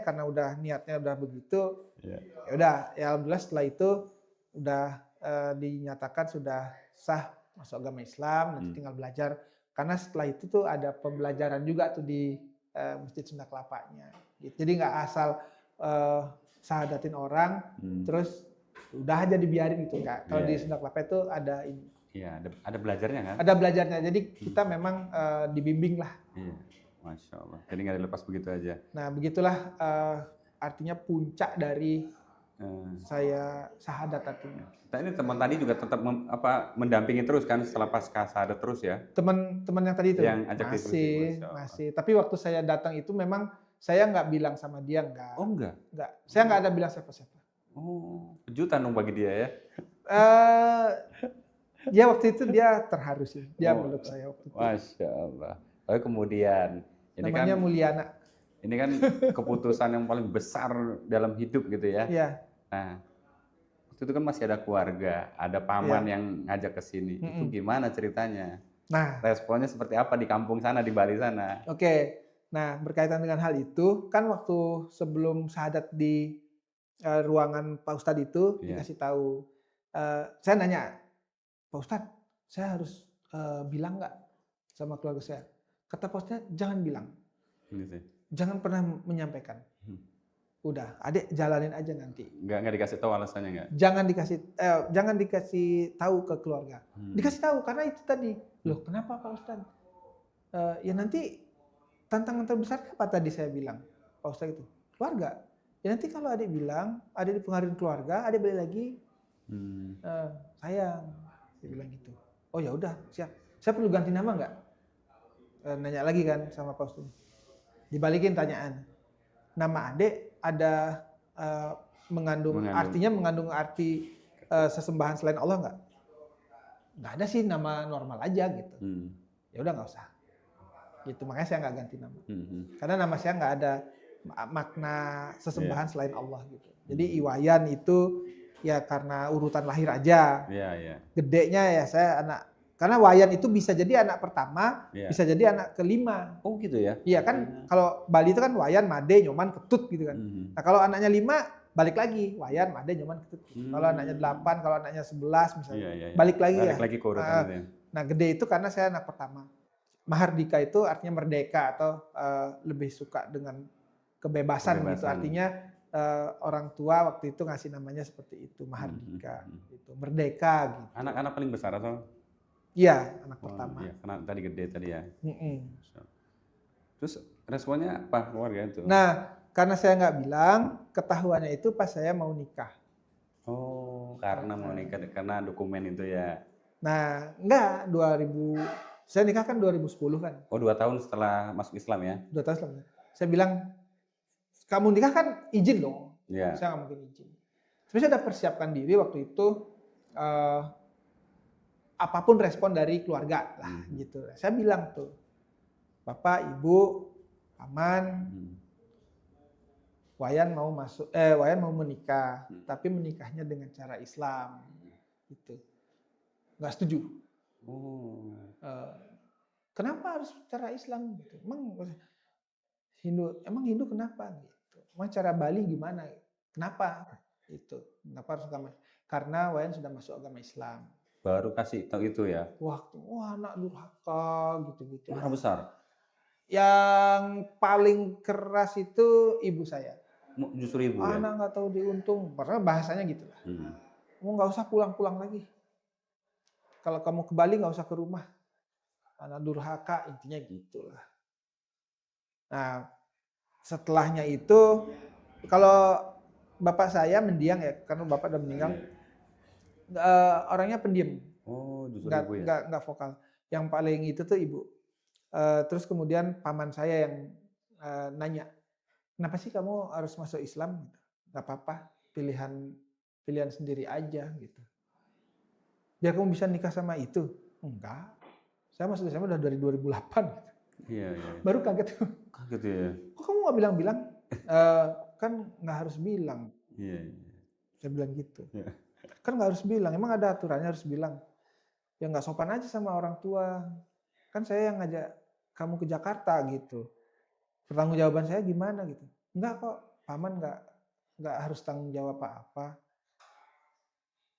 karena udah niatnya udah begitu. Ya udah, ya alhamdulillah setelah itu udah dinyatakan sudah sah masuk agama Islam, nanti tinggal belajar. Karena setelah itu tuh ada pembelajaran juga tuh di Masjid Sunda Kelapanya. Gitu. Jadi nggak asal sahadatin orang, terus udah aja dibiarin gitu nggak. Kalau di Sunda Kelapa itu ada ini. Iya, ada belajarnya kan? Ada belajarnya. Jadi kita memang dibimbing lah. Iya, Masya Allah. Jadi nggak dilepas begitu aja. Nah begitulah artinya puncak dari saya sahadat artinya. Nah, ini teman tadi juga tetap mendampingi terus kan setelah pasca sahadat terus ya? Teman yang tadi itu Yang ajak diskusi, Masya Allah. masih. Tapi waktu saya datang itu memang saya nggak bilang sama dia enggak. Oh enggak? Enggak. Saya nggak ada bilang siapa-siapa. Oh, kejutan dong bagi dia ya? Ya waktu itu dia terharu sih. Dia Oh, meluk saya waktu itu. Masya Allah. Lalu kemudian, ini Namanya kan Mulyana. ini kan keputusan yang paling besar dalam hidup gitu ya. Iya. Nah, waktu itu kan masih ada keluarga, ada paman yang ngajak ke sini. Itu gimana ceritanya? Nah, Responnya seperti apa di kampung sana, di Bali sana? oke. Nah, berkaitan dengan hal itu, kan waktu sebelum sahadat di ruangan Pak Ustadz itu Iya. dikasih tahu. Saya nanya, Pak Ustadz, saya harus bilang nggak sama keluarga saya? Kata Pak Ustadz, jangan bilang. Gitu. Jangan pernah menyampaikan. Udah, adik jalanin aja nanti. Nggak dikasih tahu alasannya nggak? Jangan dikasih tahu ke keluarga. Dikasih tahu karena itu tadi. Loh, kenapa Pak Ustadz? Ya nanti tantangan terbesar apa tadi saya bilang, Pak Ustadz itu? Keluarga. Ya nanti kalau adik bilang, adik dipengaruhi keluarga, adik balik lagi, sayang. Dia bilang gitu. Oh ya udah, siap. Saya perlu ganti nama nggak? Nanya lagi kan sama Pak Ustadz. Dibalikin tanyaan. Nama adik ada mengandung arti sesembahan selain Allah nggak? Nggak ada sih, nama normal aja gitu. Ya udah nggak usah. Gitu, makanya saya nggak ganti nama. Karena nama saya nggak ada makna sesembahan selain Allah gitu. Jadi Iwayan itu ya karena urutan lahir aja. Gedenya ya saya anak. Karena Wayan itu bisa jadi anak pertama, bisa jadi anak kelima. Oh gitu ya? Iya kan, kalau Bali itu kan Wayan, Made, Nyoman, Ketut gitu kan. Nah kalau anaknya 5, balik lagi. Wayan, Made, Nyoman, Ketut. Kalau anaknya 8, kalau anaknya 11 misalnya. Balik lagi ya. Balik lagi ke urutan itu ya. Nah gede itu karena saya anak pertama. Mahardika itu artinya merdeka atau lebih suka dengan kebebasan. Gitu. Artinya orang tua waktu itu ngasih namanya seperti itu, Mahardika. Gitu. Merdeka gitu. Anak-anak paling besar atau? Iya, anak pertama. Iya, karena tadi gede tadi ya. Terus responnya apa keluarga itu? Nah, karena saya nggak bilang, ketahuannya itu pas saya mau nikah. Oh, karena mau nikah, karena dokumen itu ya. Nah, enggak, saya nikah kan 2010 kan. Oh, 2 tahun setelah masuk Islam ya? 2 tahun setelah. Saya bilang, kamu nikah kan izin dong. Iya. Saya nggak mungkin izin. Tapi saya udah persiapkan diri waktu itu, apapun respon dari keluarga lah gitu. Saya bilang tuh, Bapak, Ibu, Paman, Wayan mau menikah, tapi menikahnya dengan cara Islam, gitu. Nggak setuju. Kenapa harus cara Islam? Gitu. Emang Hindu kenapa? Gitu. Emang cara Bali gimana? Kenapa? Itu. Kenapa harus agama? Karena Wayan sudah masuk agama Islam. Baru kasih tahu itu ya? Wah anak durhaka gitu-gitu. Marah besar? Yang paling keras itu ibu saya. Justru ibu ya? Anak nggak tahu diuntung. Karena bahasanya gitu lah. Kamu nggak usah pulang-pulang lagi. Kalau kamu ke Bali nggak usah ke rumah. Anak durhaka, intinya gitulah. Nah, setelahnya itu, kalau bapak saya mendiang ya, karena bapak udah meninggal, orangnya pendiam. Oh, justru ibu ya? Nggak vokal. Yang paling itu tuh ibu. Terus kemudian paman saya yang nanya, kenapa sih kamu harus masuk Islam? Nggak apa-apa, pilihan sendiri aja gitu. Biar kamu bisa nikah sama itu. Enggak. Saya masuk Islam udah dari 2008. Iya. Baru kaget. Kaget ya? Kok kamu nggak bilang-bilang? Kan nggak harus bilang. Iya. Saya bilang gitu. Kan nggak harus bilang. Emang ada aturannya harus bilang. Ya nggak sopan aja sama orang tua. Kan saya yang ngajak kamu ke Jakarta gitu. Pertanggungjawaban saya gimana gitu. Enggak kok, paman nggak harus tanggung jawab apa-apa.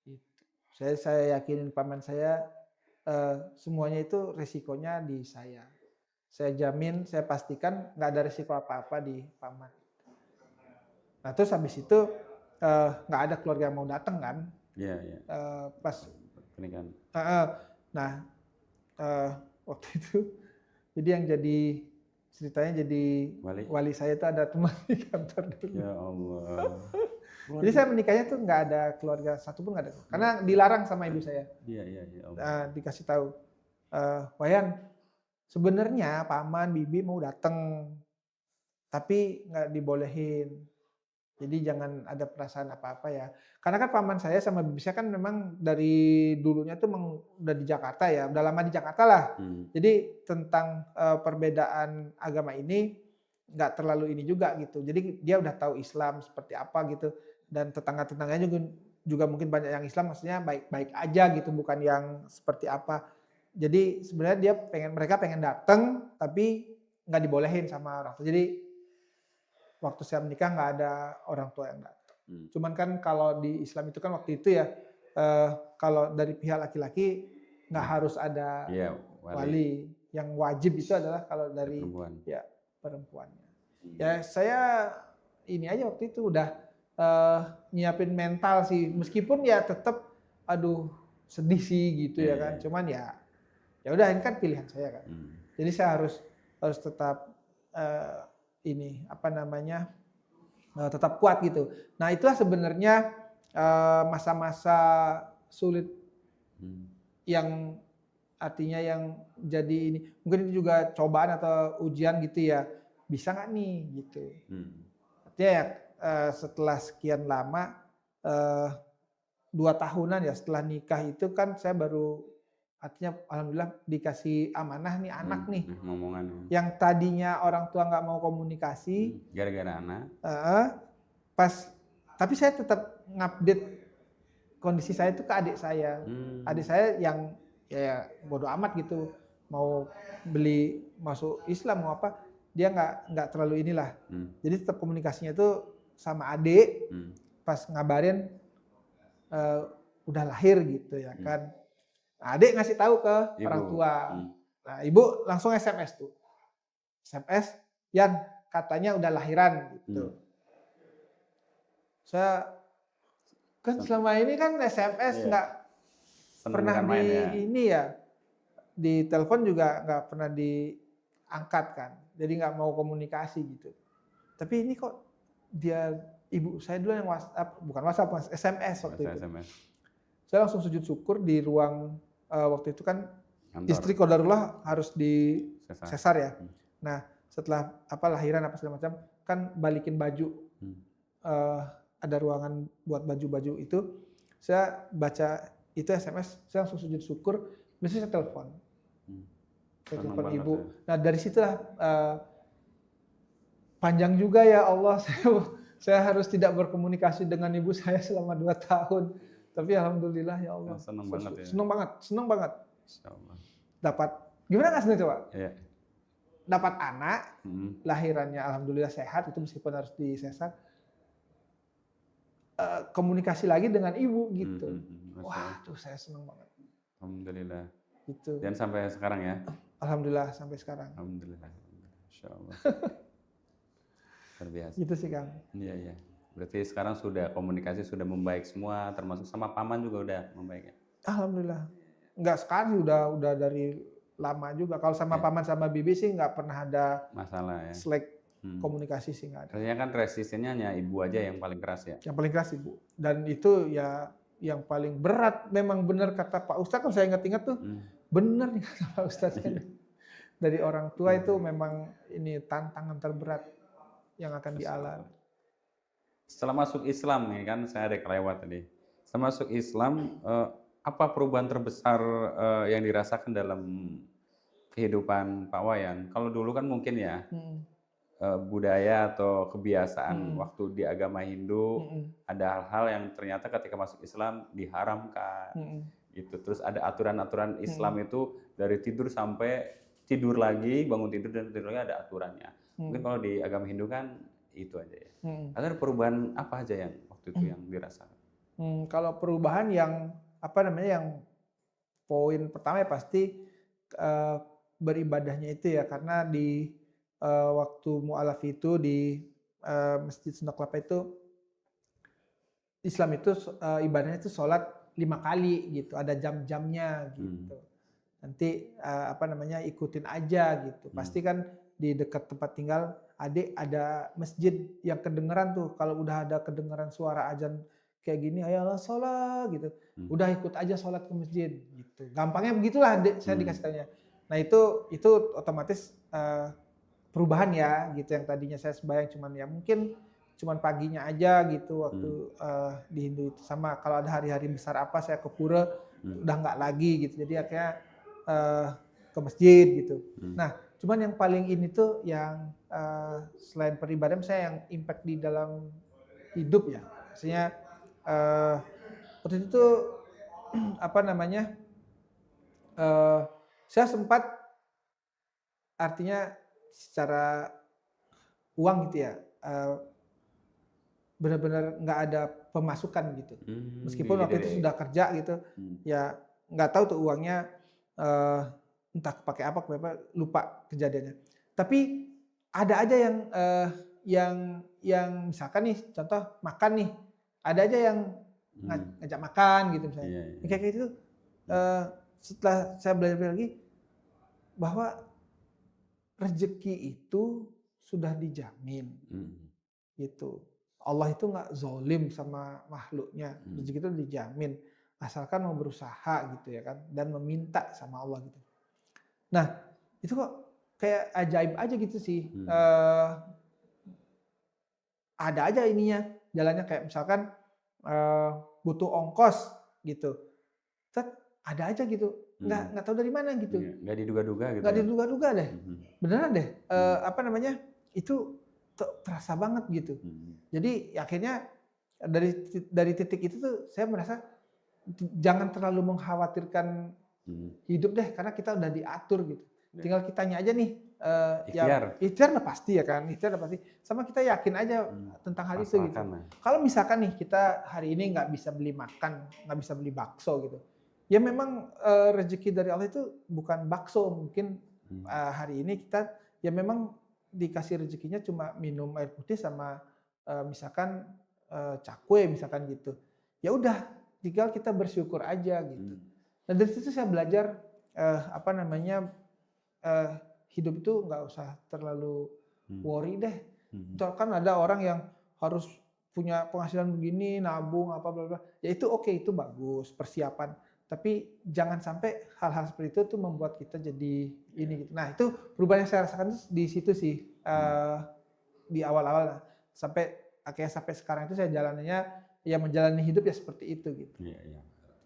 Gitu. Saya yakinin paman saya semuanya itu resikonya di saya. Saya jamin, saya pastikan nggak ada resiko apa-apa di paman. Nah terus habis itu nggak ada keluarga yang mau datang kan, Iya, iya. pas Pernikahan. nah waktu itu jadi yang jadi ceritanya jadi Wali. wali saya itu ada teman di kantor dulu. Ya Allah. Jadi saya menikahnya tuh nggak ada keluarga satupun nggak ada, karena dilarang sama ibu saya. Iya, iya, ya Allah. Dikasih tahu, Wayan, sebenarnya paman bibi mau datang, tapi nggak dibolehin. Jadi jangan ada perasaan apa-apa ya. Karena kan paman saya sama bibi saya kan memang dari dulunya tuh udah di Jakarta ya, udah lama di Jakarta lah. Jadi tentang perbedaan agama ini nggak terlalu ini juga gitu. Jadi dia udah tahu Islam seperti apa gitu. Dan tetangga-tetangganya juga mungkin banyak yang Islam, maksudnya baik-baik aja gitu, bukan yang seperti apa. Jadi sebenarnya mereka pengen datang, tapi nggak dibolehin sama orang tua. Jadi waktu saya menikah nggak ada orang tua yang datang. Cuman kan kalau di Islam itu kan waktu itu ya, kalau dari pihak laki-laki nggak harus ada Iya, wali. Yang wajib itu adalah kalau dari perempuan. ya perempuannya. Ya saya ini aja waktu itu udah nyiapin mental sih, meskipun ya tetap aduh sedih sih gitu ya kan. Cuman ya udah ini kan pilihan saya kan. Jadi saya harus tetap ini apa namanya tetap kuat gitu. Nah itulah sebenarnya masa-masa sulit yang artinya yang jadi ini mungkin itu juga cobaan atau ujian gitu ya, bisa nggak nih gitu. Artinya ya setelah sekian lama 2 tahunan ya setelah nikah itu kan saya baru artinya alhamdulillah dikasih amanah nih anak nih. Ngomongan. Yang tadinya orang tua nggak mau komunikasi. Gara-gara anak. Tapi saya tetap ngupdate kondisi saya itu ke adik saya. Adik saya yang ya bodo amat gitu, mau beli masuk Islam mau apa, dia nggak terlalu inilah. Jadi tetap komunikasinya itu sama adik. Pas ngabarin udah lahir gitu ya kan. Nah, adik ngasih tahu ke ibu. Orang tua. Nah, ibu langsung SMS tuh. SMS, Yan, katanya udah lahiran gitu. Saya kan selama ini kan SMS nggak pernah di ini ya. Di telepon juga nggak pernah diangkat kan. Jadi nggak mau komunikasi gitu. Tapi ini kok dia ibu saya dulu yang WhatsApp, bukan WhatsApp, SMS waktu itu. Saya langsung sujud syukur di ruang waktu itu kan kantor. Istri qadarullah harus di sesar ya. Nah setelah lahiran apa segala macam kan balikin baju, ada ruangan buat baju-baju itu. Saya baca itu SMS, saya langsung sujud syukur. Biasanya saya telepon, ibu. Nah dari situlah panjang juga ya Allah, saya harus tidak berkomunikasi dengan ibu saya selama 2 tahun. Tapi alhamdulillah ya Allah. Senang banget ya. Senang banget. Dapat gimana nggak senang coba? Iya. Dapat anak, lahirannya alhamdulillah sehat, itu meskipun harus disesar. Komunikasi lagi dengan ibu gitu. Wah, tuh saya senang banget. Alhamdulillah. Gitu. Dan sampai sekarang ya? Alhamdulillah sampai sekarang. Alhamdulillah. Insya Allah. Luar biasa. Gitu sih Kang. Iya, iya. Berarti sekarang sudah komunikasi sudah membaik semua, termasuk sama paman juga udah membaik ya? Alhamdulillah. Enggak sekarang udah dari lama juga. Kalau sama paman sama bibi sih nggak pernah ada masalah ya. Slack komunikasi sih nggak ada. Artinya kan resistennya hanya ibu aja yang paling keras ya? Yang paling keras ibu. Dan itu ya yang paling berat. Memang benar kata Pak Ustadz, kalau saya ingat-ingat tuh benar nih kata Pak Ustadz. Dari orang tua itu memang ini tantangan terberat yang akan dialami. Setelah masuk Islam nih kan saya ada kelewat tadi. Setelah masuk Islam, apa perubahan terbesar yang dirasakan dalam kehidupan Pak Wayan? Kalau dulu kan mungkin ya budaya atau kebiasaan waktu di agama Hindu ada hal-hal yang ternyata ketika masuk Islam diharamkan. Gitu. Terus ada aturan-aturan Islam itu dari tidur sampai tidur lagi, bangun tidur dan tidur lagi ada aturannya. Mungkin kalau di agama Hindu kan itu aja ya. Ada perubahan apa aja yang waktu itu yang dirasakan? Kalau perubahan yang apa namanya, yang poin pertama ya pasti beribadahnya itu ya, karena di waktu mualaf itu di Masjid Sunda Kelapa itu Islam itu ibadahnya itu sholat 5 kali gitu, ada jam-jamnya gitu. Nanti apa namanya, ikutin aja gitu. Pasti kan di dekat tempat tinggal adik ada masjid yang kedengeran tuh. Kalau udah ada kedengeran suara azan kayak gini, ayolah sholat gitu. Udah ikut aja sholat ke masjid gitu. Gampangnya begitulah adik saya dikasih tanya. Nah itu otomatis perubahan ya gitu, yang tadinya saya sembahyang cuman ya mungkin cuman paginya aja gitu waktu di Hindu itu, sama kalau ada hari-hari besar apa saya ke pura udah nggak lagi gitu, jadi akhirnya ke masjid gitu. Nah cuman yang paling ini tuh yang selain peribadahan saya yang impact di dalam hidup ya, maksudnya waktu itu tuh apa namanya, saya sempat artinya secara uang gitu ya, benar-benar nggak ada pemasukan gitu. Meskipun waktu itu sudah kerja gitu, ya nggak tahu tuh uangnya entah pakai apa, lupa kejadiannya. Tapi ada aja yang misalkan nih, contoh makan nih, ada aja yang ngajak makan gitu misalnya. Kayak gitu. Setelah saya belajar lagi bahwa rezeki itu sudah dijamin gitu. Allah itu nggak zolim sama makhluknya, rezeki itu dijamin asalkan mau berusaha gitu ya kan, dan meminta sama Allah gitu. Nah itu kok kayak ajaib aja gitu sih. Ada aja ininya jalannya, kayak misalkan butuh ongkos gitu, ada aja gitu, nggak tahu dari mana gitu, nggak diduga-duga gitu, nggak diduga-duga deh, beneran deh, apa namanya, itu terasa banget gitu. Jadi akhirnya dari titik itu tuh saya merasa jangan terlalu mengkhawatirkan hidup deh, karena kita udah diatur gitu. Tinggal kitanya aja nih, ikhtiar udah pasti ya kan, ikhtiar udah pasti. Sama kita yakin aja tentang hal itu gitu. Kalau misalkan nih kita hari ini nggak bisa beli makan, nggak bisa beli bakso gitu, ya memang rezeki dari Allah itu bukan bakso. Mungkin hari ini kita ya memang dikasih rezekinya cuma minum air putih sama misalkan cakwe misalkan gitu. Ya udah, tinggal kita bersyukur aja gitu. Dan dari situ saya belajar apa namanya, hidup itu nggak usah terlalu worry deh. Kan ada orang yang harus punya penghasilan begini, nabung apa bla bla. Ya itu oke, itu bagus persiapan. Tapi jangan sampai hal-hal seperti itu tuh membuat kita jadi ini gitu. Nah itu perubahan yang saya rasakan di situ sih, di awal-awal sampai akhirnya sampai sekarang itu saya jalannya ya menjalani hidup ya seperti itu gitu.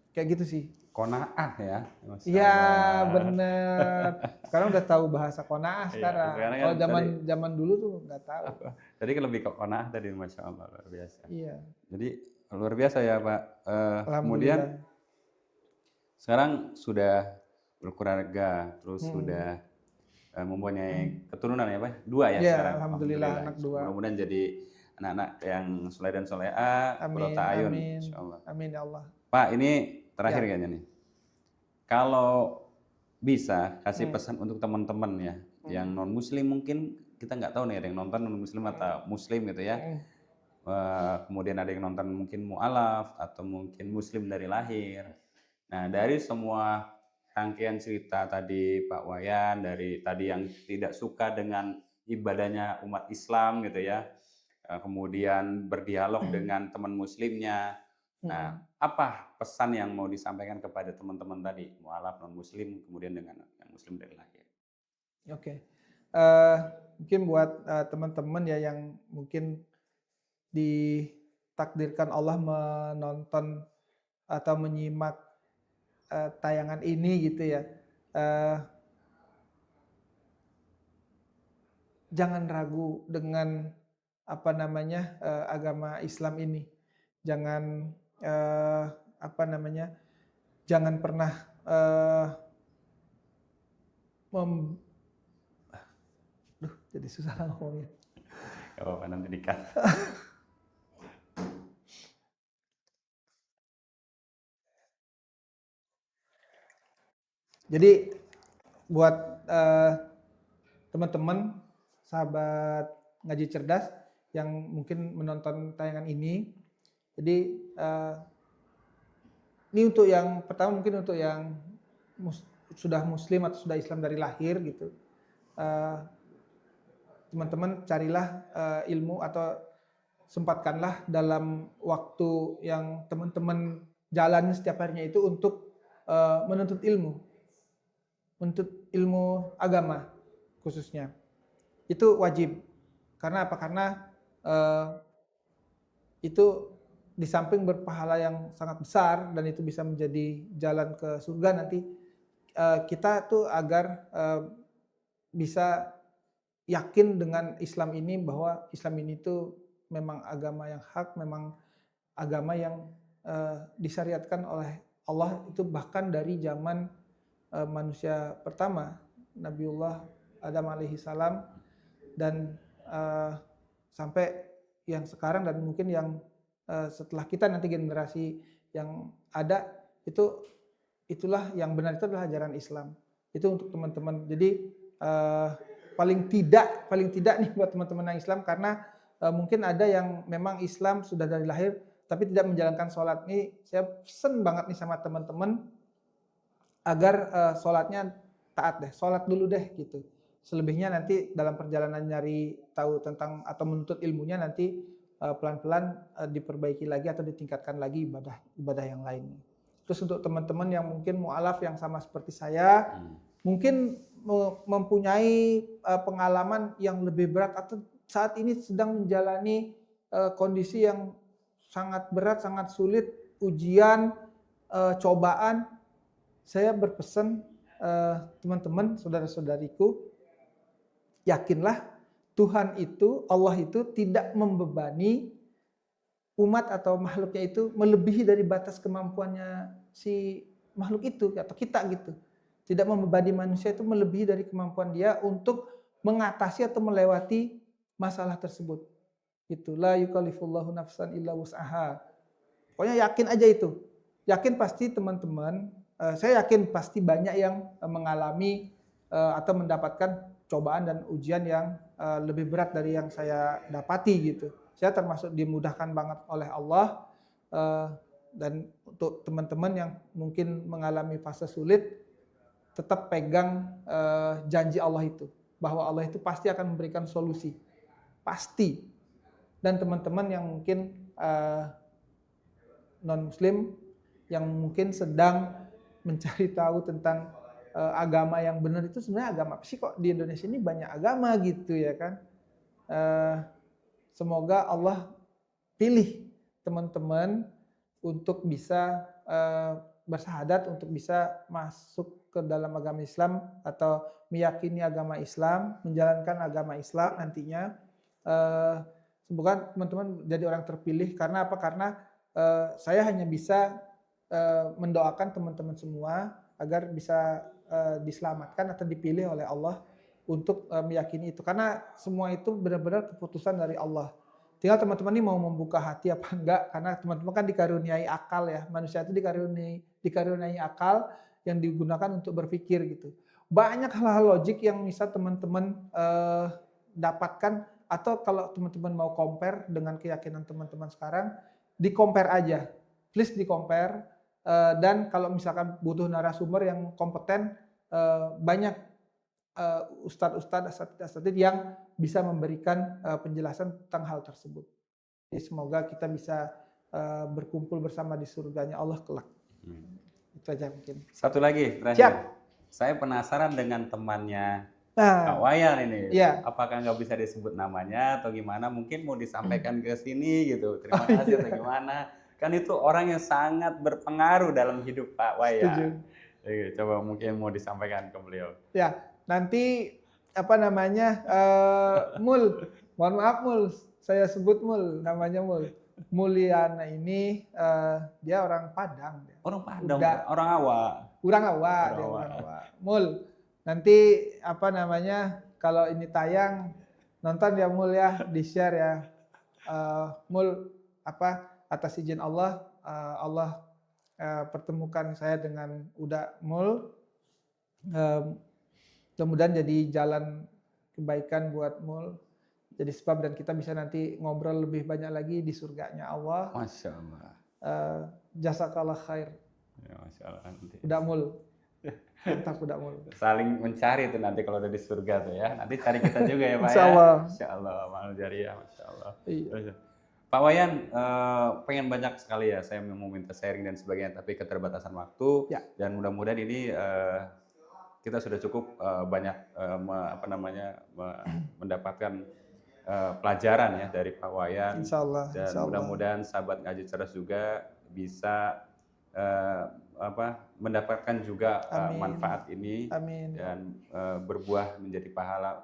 Kayak gitu sih. Qanaah ya. Iya benar. Sekarang udah tahu bahasa qanaah sekarang. Kalau zaman dulu tuh nggak tahu. Tadi lebih ke qanaah tadi, masya Allah, luar biasa. Iya. Jadi luar biasa ya Pak. Kemudian sekarang sudah berkeluarga, terus sudah mempunyai keturunan ya Pak? 2 ya sekarang. Alhamdulillah anak 2. Mudah-mudahan jadi anak-anak yang soleh dan soleha, qurrata ayun, insyaallah. Amin ya Allah. Pak, ini terakhir kayaknya nih. Kalau bisa kasih pesan untuk teman-teman ya, yang non muslim, mungkin kita nggak tahu nih ada yang nonton non muslim atau muslim gitu ya. Kemudian ada yang nonton mungkin mu'alaf atau mungkin muslim dari lahir. Nah dari semua rangkaian cerita tadi Pak Wayan, dari tadi yang tidak suka dengan ibadahnya umat Islam gitu ya, kemudian berdialog dengan teman muslimnya. Nah, apa pesan yang mau disampaikan kepada teman-teman tadi, mu'alaf, non-muslim, kemudian dengan yang muslim dari lahir? Oke. Mungkin buat teman-teman ya yang mungkin ditakdirkan Allah menonton atau menyimak tayangan ini gitu ya. Jangan ragu dengan apa namanya agama Islam ini. Jangan apa namanya, jangan pernah jadi susah ngomongnya. Gak apa-apa, nanti dikat. Jadi buat teman-teman sahabat ngaji cerdas yang mungkin menonton tayangan ini, jadi ini untuk yang pertama, mungkin untuk yang sudah muslim atau sudah Islam dari lahir gitu. Teman-teman carilah ilmu atau sempatkanlah dalam waktu yang teman-teman jalani setiap harinya itu untuk menuntut ilmu agama khususnya. Itu wajib. Karena apa? Karena itu di samping berpahala yang sangat besar dan itu bisa menjadi jalan ke surga nanti, kita tuh agar bisa yakin dengan Islam ini, bahwa Islam ini tuh memang agama yang hak, memang agama yang disyariatkan oleh Allah itu bahkan dari zaman manusia pertama, Nabiullah Adam alaihi salam, dan sampai yang sekarang dan mungkin yang setelah kita nanti generasi yang ada, itulah yang benar, itu adalah ajaran Islam. Itu untuk teman-teman. Jadi paling tidak nih buat teman-teman yang Islam, karena mungkin ada yang memang Islam sudah dari lahir tapi tidak menjalankan sholat. Nih saya pesen banget nih sama teman-teman agar sholatnya taat deh, sholat dulu deh gitu. Selebihnya nanti dalam perjalanan nyari tahu tentang atau menuntut ilmunya nanti pelan-pelan diperbaiki lagi atau ditingkatkan lagi ibadah yang lainnya. Terus untuk teman-teman yang mungkin mu'alaf yang sama seperti saya, mungkin mempunyai pengalaman yang lebih berat atau saat ini sedang menjalani kondisi yang sangat berat, sangat sulit, ujian, cobaan, saya berpesan teman-teman, saudara-saudariku, yakinlah Tuhan itu, Allah itu tidak membebani umat atau makhluknya itu melebihi dari batas kemampuannya si makhluk itu atau kita gitu. Tidak membebani manusia itu melebihi dari kemampuan dia untuk mengatasi atau melewati masalah tersebut. Itu la yukallifullahu nafsan illa wus'aha. Pokoknya yakin aja itu. Yakin pasti teman-teman, saya yakin pasti banyak yang mengalami atau mendapatkan cobaan dan ujian yang lebih berat dari yang saya dapati gitu. Saya termasuk dimudahkan banget oleh Allah, dan untuk teman-teman yang mungkin mengalami fase sulit, tetap pegang janji Allah itu, bahwa Allah itu pasti akan memberikan solusi, pasti. Dan teman-teman yang mungkin non-muslim, yang mungkin sedang mencari tahu tentang agama yang benar itu sebenarnya agama apa sih, kok di Indonesia ini banyak agama gitu ya kan. Semoga Allah pilih teman-teman untuk bisa bersahadat, untuk bisa masuk ke dalam agama Islam atau meyakini agama Islam, menjalankan agama Islam nantinya. Semoga teman-teman jadi orang terpilih. Karena apa? Karena saya hanya bisa mendoakan teman-teman semua agar bisa diselamatkan atau dipilih oleh Allah untuk meyakini itu. Karena semua itu benar-benar keputusan dari Allah. Tinggal teman-teman ini mau membuka hati apa enggak, karena teman-teman kan dikaruniai akal ya. Manusia itu dikaruniai akal yang digunakan untuk berpikir gitu. Banyak hal-hal logik yang bisa teman-teman dapatkan, atau kalau teman-teman mau compare dengan keyakinan teman-teman sekarang, di-compare aja. Please di-compare. Dan kalau misalkan butuh narasumber yang kompeten, banyak ustadz-ustadz, asatidz yang bisa memberikan penjelasan tentang hal tersebut. Jadi semoga kita bisa berkumpul bersama di surganya Allah kelak. Itu aja mungkin. Satu lagi terakhir. Siap. Saya penasaran dengan temannya Nah, Kak Wayan ini. iya. Apakah nggak bisa disebut namanya atau gimana? Mungkin mau disampaikan ke sini gitu. Terima kasih atau gimana? Kan itu orang yang sangat berpengaruh dalam hidup Pak Wayan. Setuju. Coba mungkin mau disampaikan ke beliau. Ya, nanti apa namanya, Mul, mohon maaf Mul, saya sebut Mul, namanya Mul. Mulyana ini dia orang Padang. Orang Padang, orang Awak. Orang Awak. Mul, nanti apa namanya, kalau ini tayang, nonton ya Mul ya, di-share ya. Mul, atas izin Allah, Allah pertemukan saya dengan Uda Mul. Mudah-mudahan jadi jalan kebaikan buat Mul, jadi sebab dan kita bisa nanti ngobrol lebih banyak lagi di surganya Allah. Masya Allah. Jazakallah khair. Ya, Masya Allah. Nanti. Udah Mul. Mantap udah Mul. Saling mencari tuh nanti kalau udah di surga tuh ya. Nanti cari kita juga ya Pak Insya Allah. ya. Insya Allah. Amal jariah. Masya Allah. Iya. Pak Wayan, pengen banyak sekali ya saya mau minta sharing dan sebagainya, tapi keterbatasan waktu Ya. dan mudah-mudahan ini kita sudah cukup banyak mendapatkan pelajaran ya dari Pak Wayan. Insya Allah. Dan Insya Allah. mudah-mudahan sahabat ngaji cerdas juga bisa mendapatkan juga Amin. manfaat ini Amin. dan berbuah menjadi pahala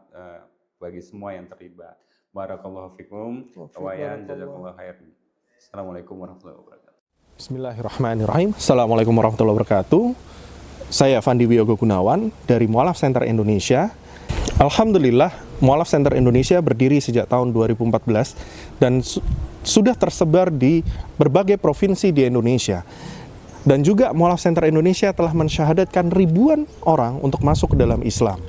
bagi semua yang terlibat. Barakallahu fikum. Wayan jazakallahu khairan. Assalamualaikum warahmatullahi wabarakatuh. Bismillahirrahmanirrahim. Assalamualaikum warahmatullahi wabarakatuh. Saya Fandi Wiyogo Gunawan dari Mu'alaf Center Indonesia. Alhamdulillah, Mu'alaf Center Indonesia berdiri sejak tahun 2014 dan sudah tersebar di berbagai provinsi di Indonesia. Dan juga Mu'alaf Center Indonesia telah mensyahadatkan ribuan orang untuk masuk ke dalam Islam.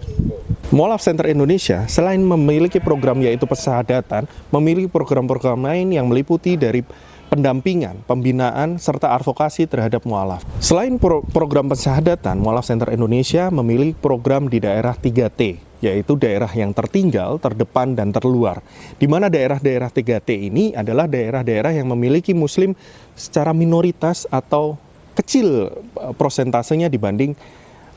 Mu'alaf Center Indonesia selain memiliki program yaitu pensyahadatan, memiliki program-program lain yang meliputi dari pendampingan, pembinaan, serta advokasi terhadap mu'alaf. Selain program pensyahadatan, Mu'alaf Center Indonesia memiliki program di daerah 3T, yaitu daerah yang tertinggal, terdepan, dan terluar. Di mana daerah-daerah 3T ini adalah daerah-daerah yang memiliki muslim secara minoritas atau kecil prosentasenya dibanding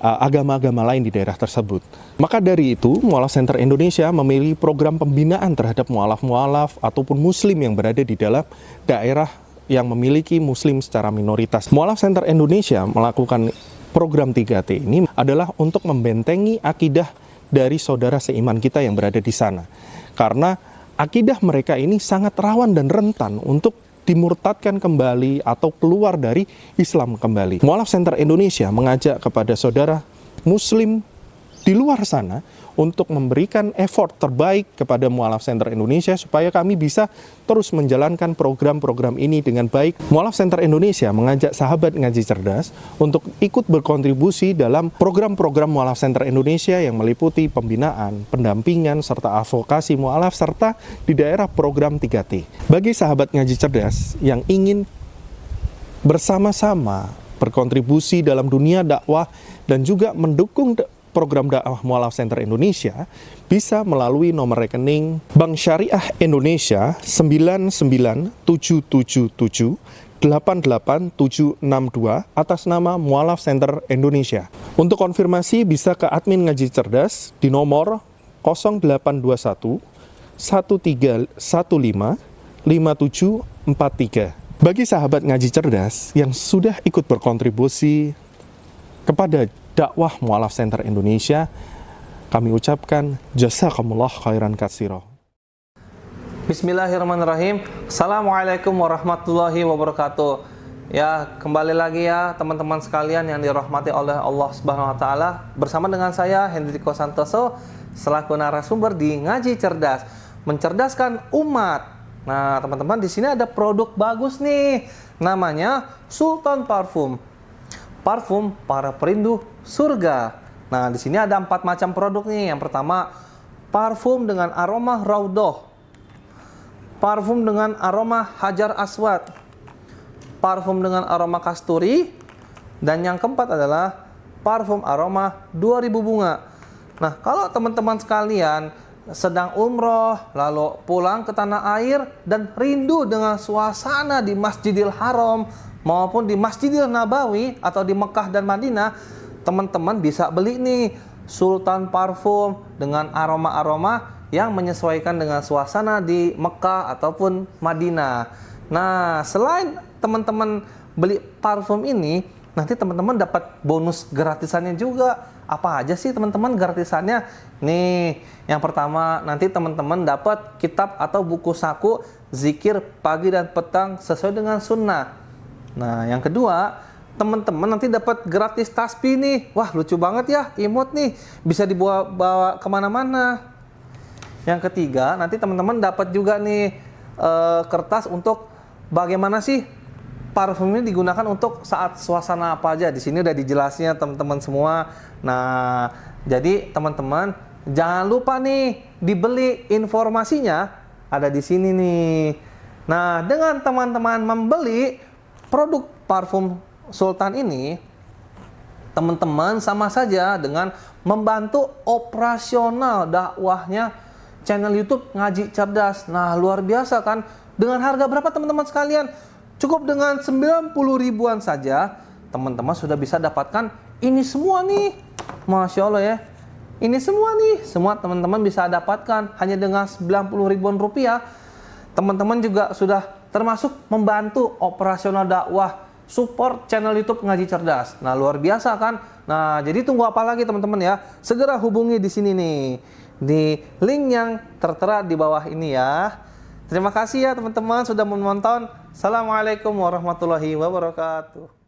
agama-agama lain di daerah tersebut. Maka dari itu, Mu'alaf Center Indonesia memiliki program pembinaan terhadap mu'alaf-mu'alaf ataupun muslim yang berada di dalam daerah yang memiliki muslim secara minoritas. Mu'alaf Center Indonesia melakukan program 3T ini adalah untuk membentengi akidah dari saudara seiman kita yang berada di sana. Karena akidah mereka ini sangat rawan dan rentan untuk dimurtadkan kembali atau keluar dari Islam kembali. Mu'alaf Center Indonesia mengajak kepada saudara muslim di luar sana untuk memberikan effort terbaik kepada Mu'alaf Center Indonesia supaya kami bisa terus menjalankan program-program ini dengan baik. Mu'alaf Center Indonesia mengajak sahabat ngaji cerdas untuk ikut berkontribusi dalam program-program Mu'alaf Center Indonesia yang meliputi pembinaan, pendampingan, serta advokasi mu'alaf serta di daerah program 3T. Bagi sahabat ngaji cerdas yang ingin bersama-sama berkontribusi dalam dunia dakwah dan juga mendukung program dakwah Mu'alaf Center Indonesia bisa melalui nomor rekening Bank Syariah Indonesia 99777887762 atas nama Mu'alaf Center Indonesia. Untuk konfirmasi bisa ke admin ngaji cerdas di nomor 0821 1315 5743. Bagi sahabat ngaji cerdas yang sudah ikut berkontribusi kepada dakwah Mu'alaf Center Indonesia, kami ucapkan jazakumullah khairan katsira. Bismillahirrahmanirrahim. Assalamualaikum warahmatullahi wabarakatuh. Ya, kembali lagi ya teman-teman sekalian yang dirahmati oleh Allah Subhanahu wa taala. Bersama dengan saya Hendriko Santoso selaku narasumber di Ngaji Cerdas, mencerdaskan umat. Nah, teman-teman, di sini ada produk bagus nih. Namanya Sultan Parfum. Parfum para perindu surga. Nah, di sini ada 4 macam produk nih. Yang pertama, parfum dengan aroma Raudhah. Parfum dengan aroma Hajar Aswad. Parfum dengan aroma kasturi. Dan yang keempat adalah parfum aroma 2000 bunga. Nah, kalau teman-teman sekalian sedang umroh, lalu pulang ke tanah air dan rindu dengan suasana di Masjidil Haram maupun di Masjidil Nabawi atau di Mekah dan Madinah, teman-teman bisa beli nih Sultan Parfum dengan aroma-aroma yang menyesuaikan dengan suasana di Mekah ataupun Madinah. Nah, selain teman-teman beli parfum ini, nanti teman-teman dapat bonus gratisannya juga. Apa aja sih teman-teman gratisannya? Nih, yang pertama nanti teman-teman dapat kitab atau buku saku zikir pagi dan petang sesuai dengan sunnah. Nah, yang kedua, teman-teman nanti dapat gratis tasbih nih. Wah, lucu banget ya, imut nih. Bisa dibawa kemana-mana. Yang ketiga, nanti teman-teman dapat juga nih kertas untuk bagaimana sih parfum ini digunakan untuk saat suasana apa aja. Di sini udah dijelasnya teman-teman semua. Nah, jadi teman-teman jangan lupa nih dibeli, informasinya ada di sini nih. Nah, dengan teman-teman membeli produk parfum Sultan ini, teman-teman sama saja dengan membantu operasional dakwahnya channel YouTube Ngaji Cerdas. Nah, luar biasa kan? Dengan harga berapa teman-teman sekalian? Cukup dengan 90 ribuan saja, teman-teman sudah bisa dapatkan ini semua nih. Masya Allah ya. Ini semua nih, semua teman-teman bisa dapatkan hanya dengan 90 ribuan rupiah. Teman-teman juga sudah termasuk membantu operasional dakwah, support channel YouTube Ngaji Cerdas. Nah, luar biasa kan? Nah, jadi tunggu apa lagi teman-teman ya? Segera hubungi di sini nih, di link yang tertera di bawah ini ya. Terima kasih ya teman-teman sudah menonton. Assalamualaikum warahmatullahi wabarakatuh.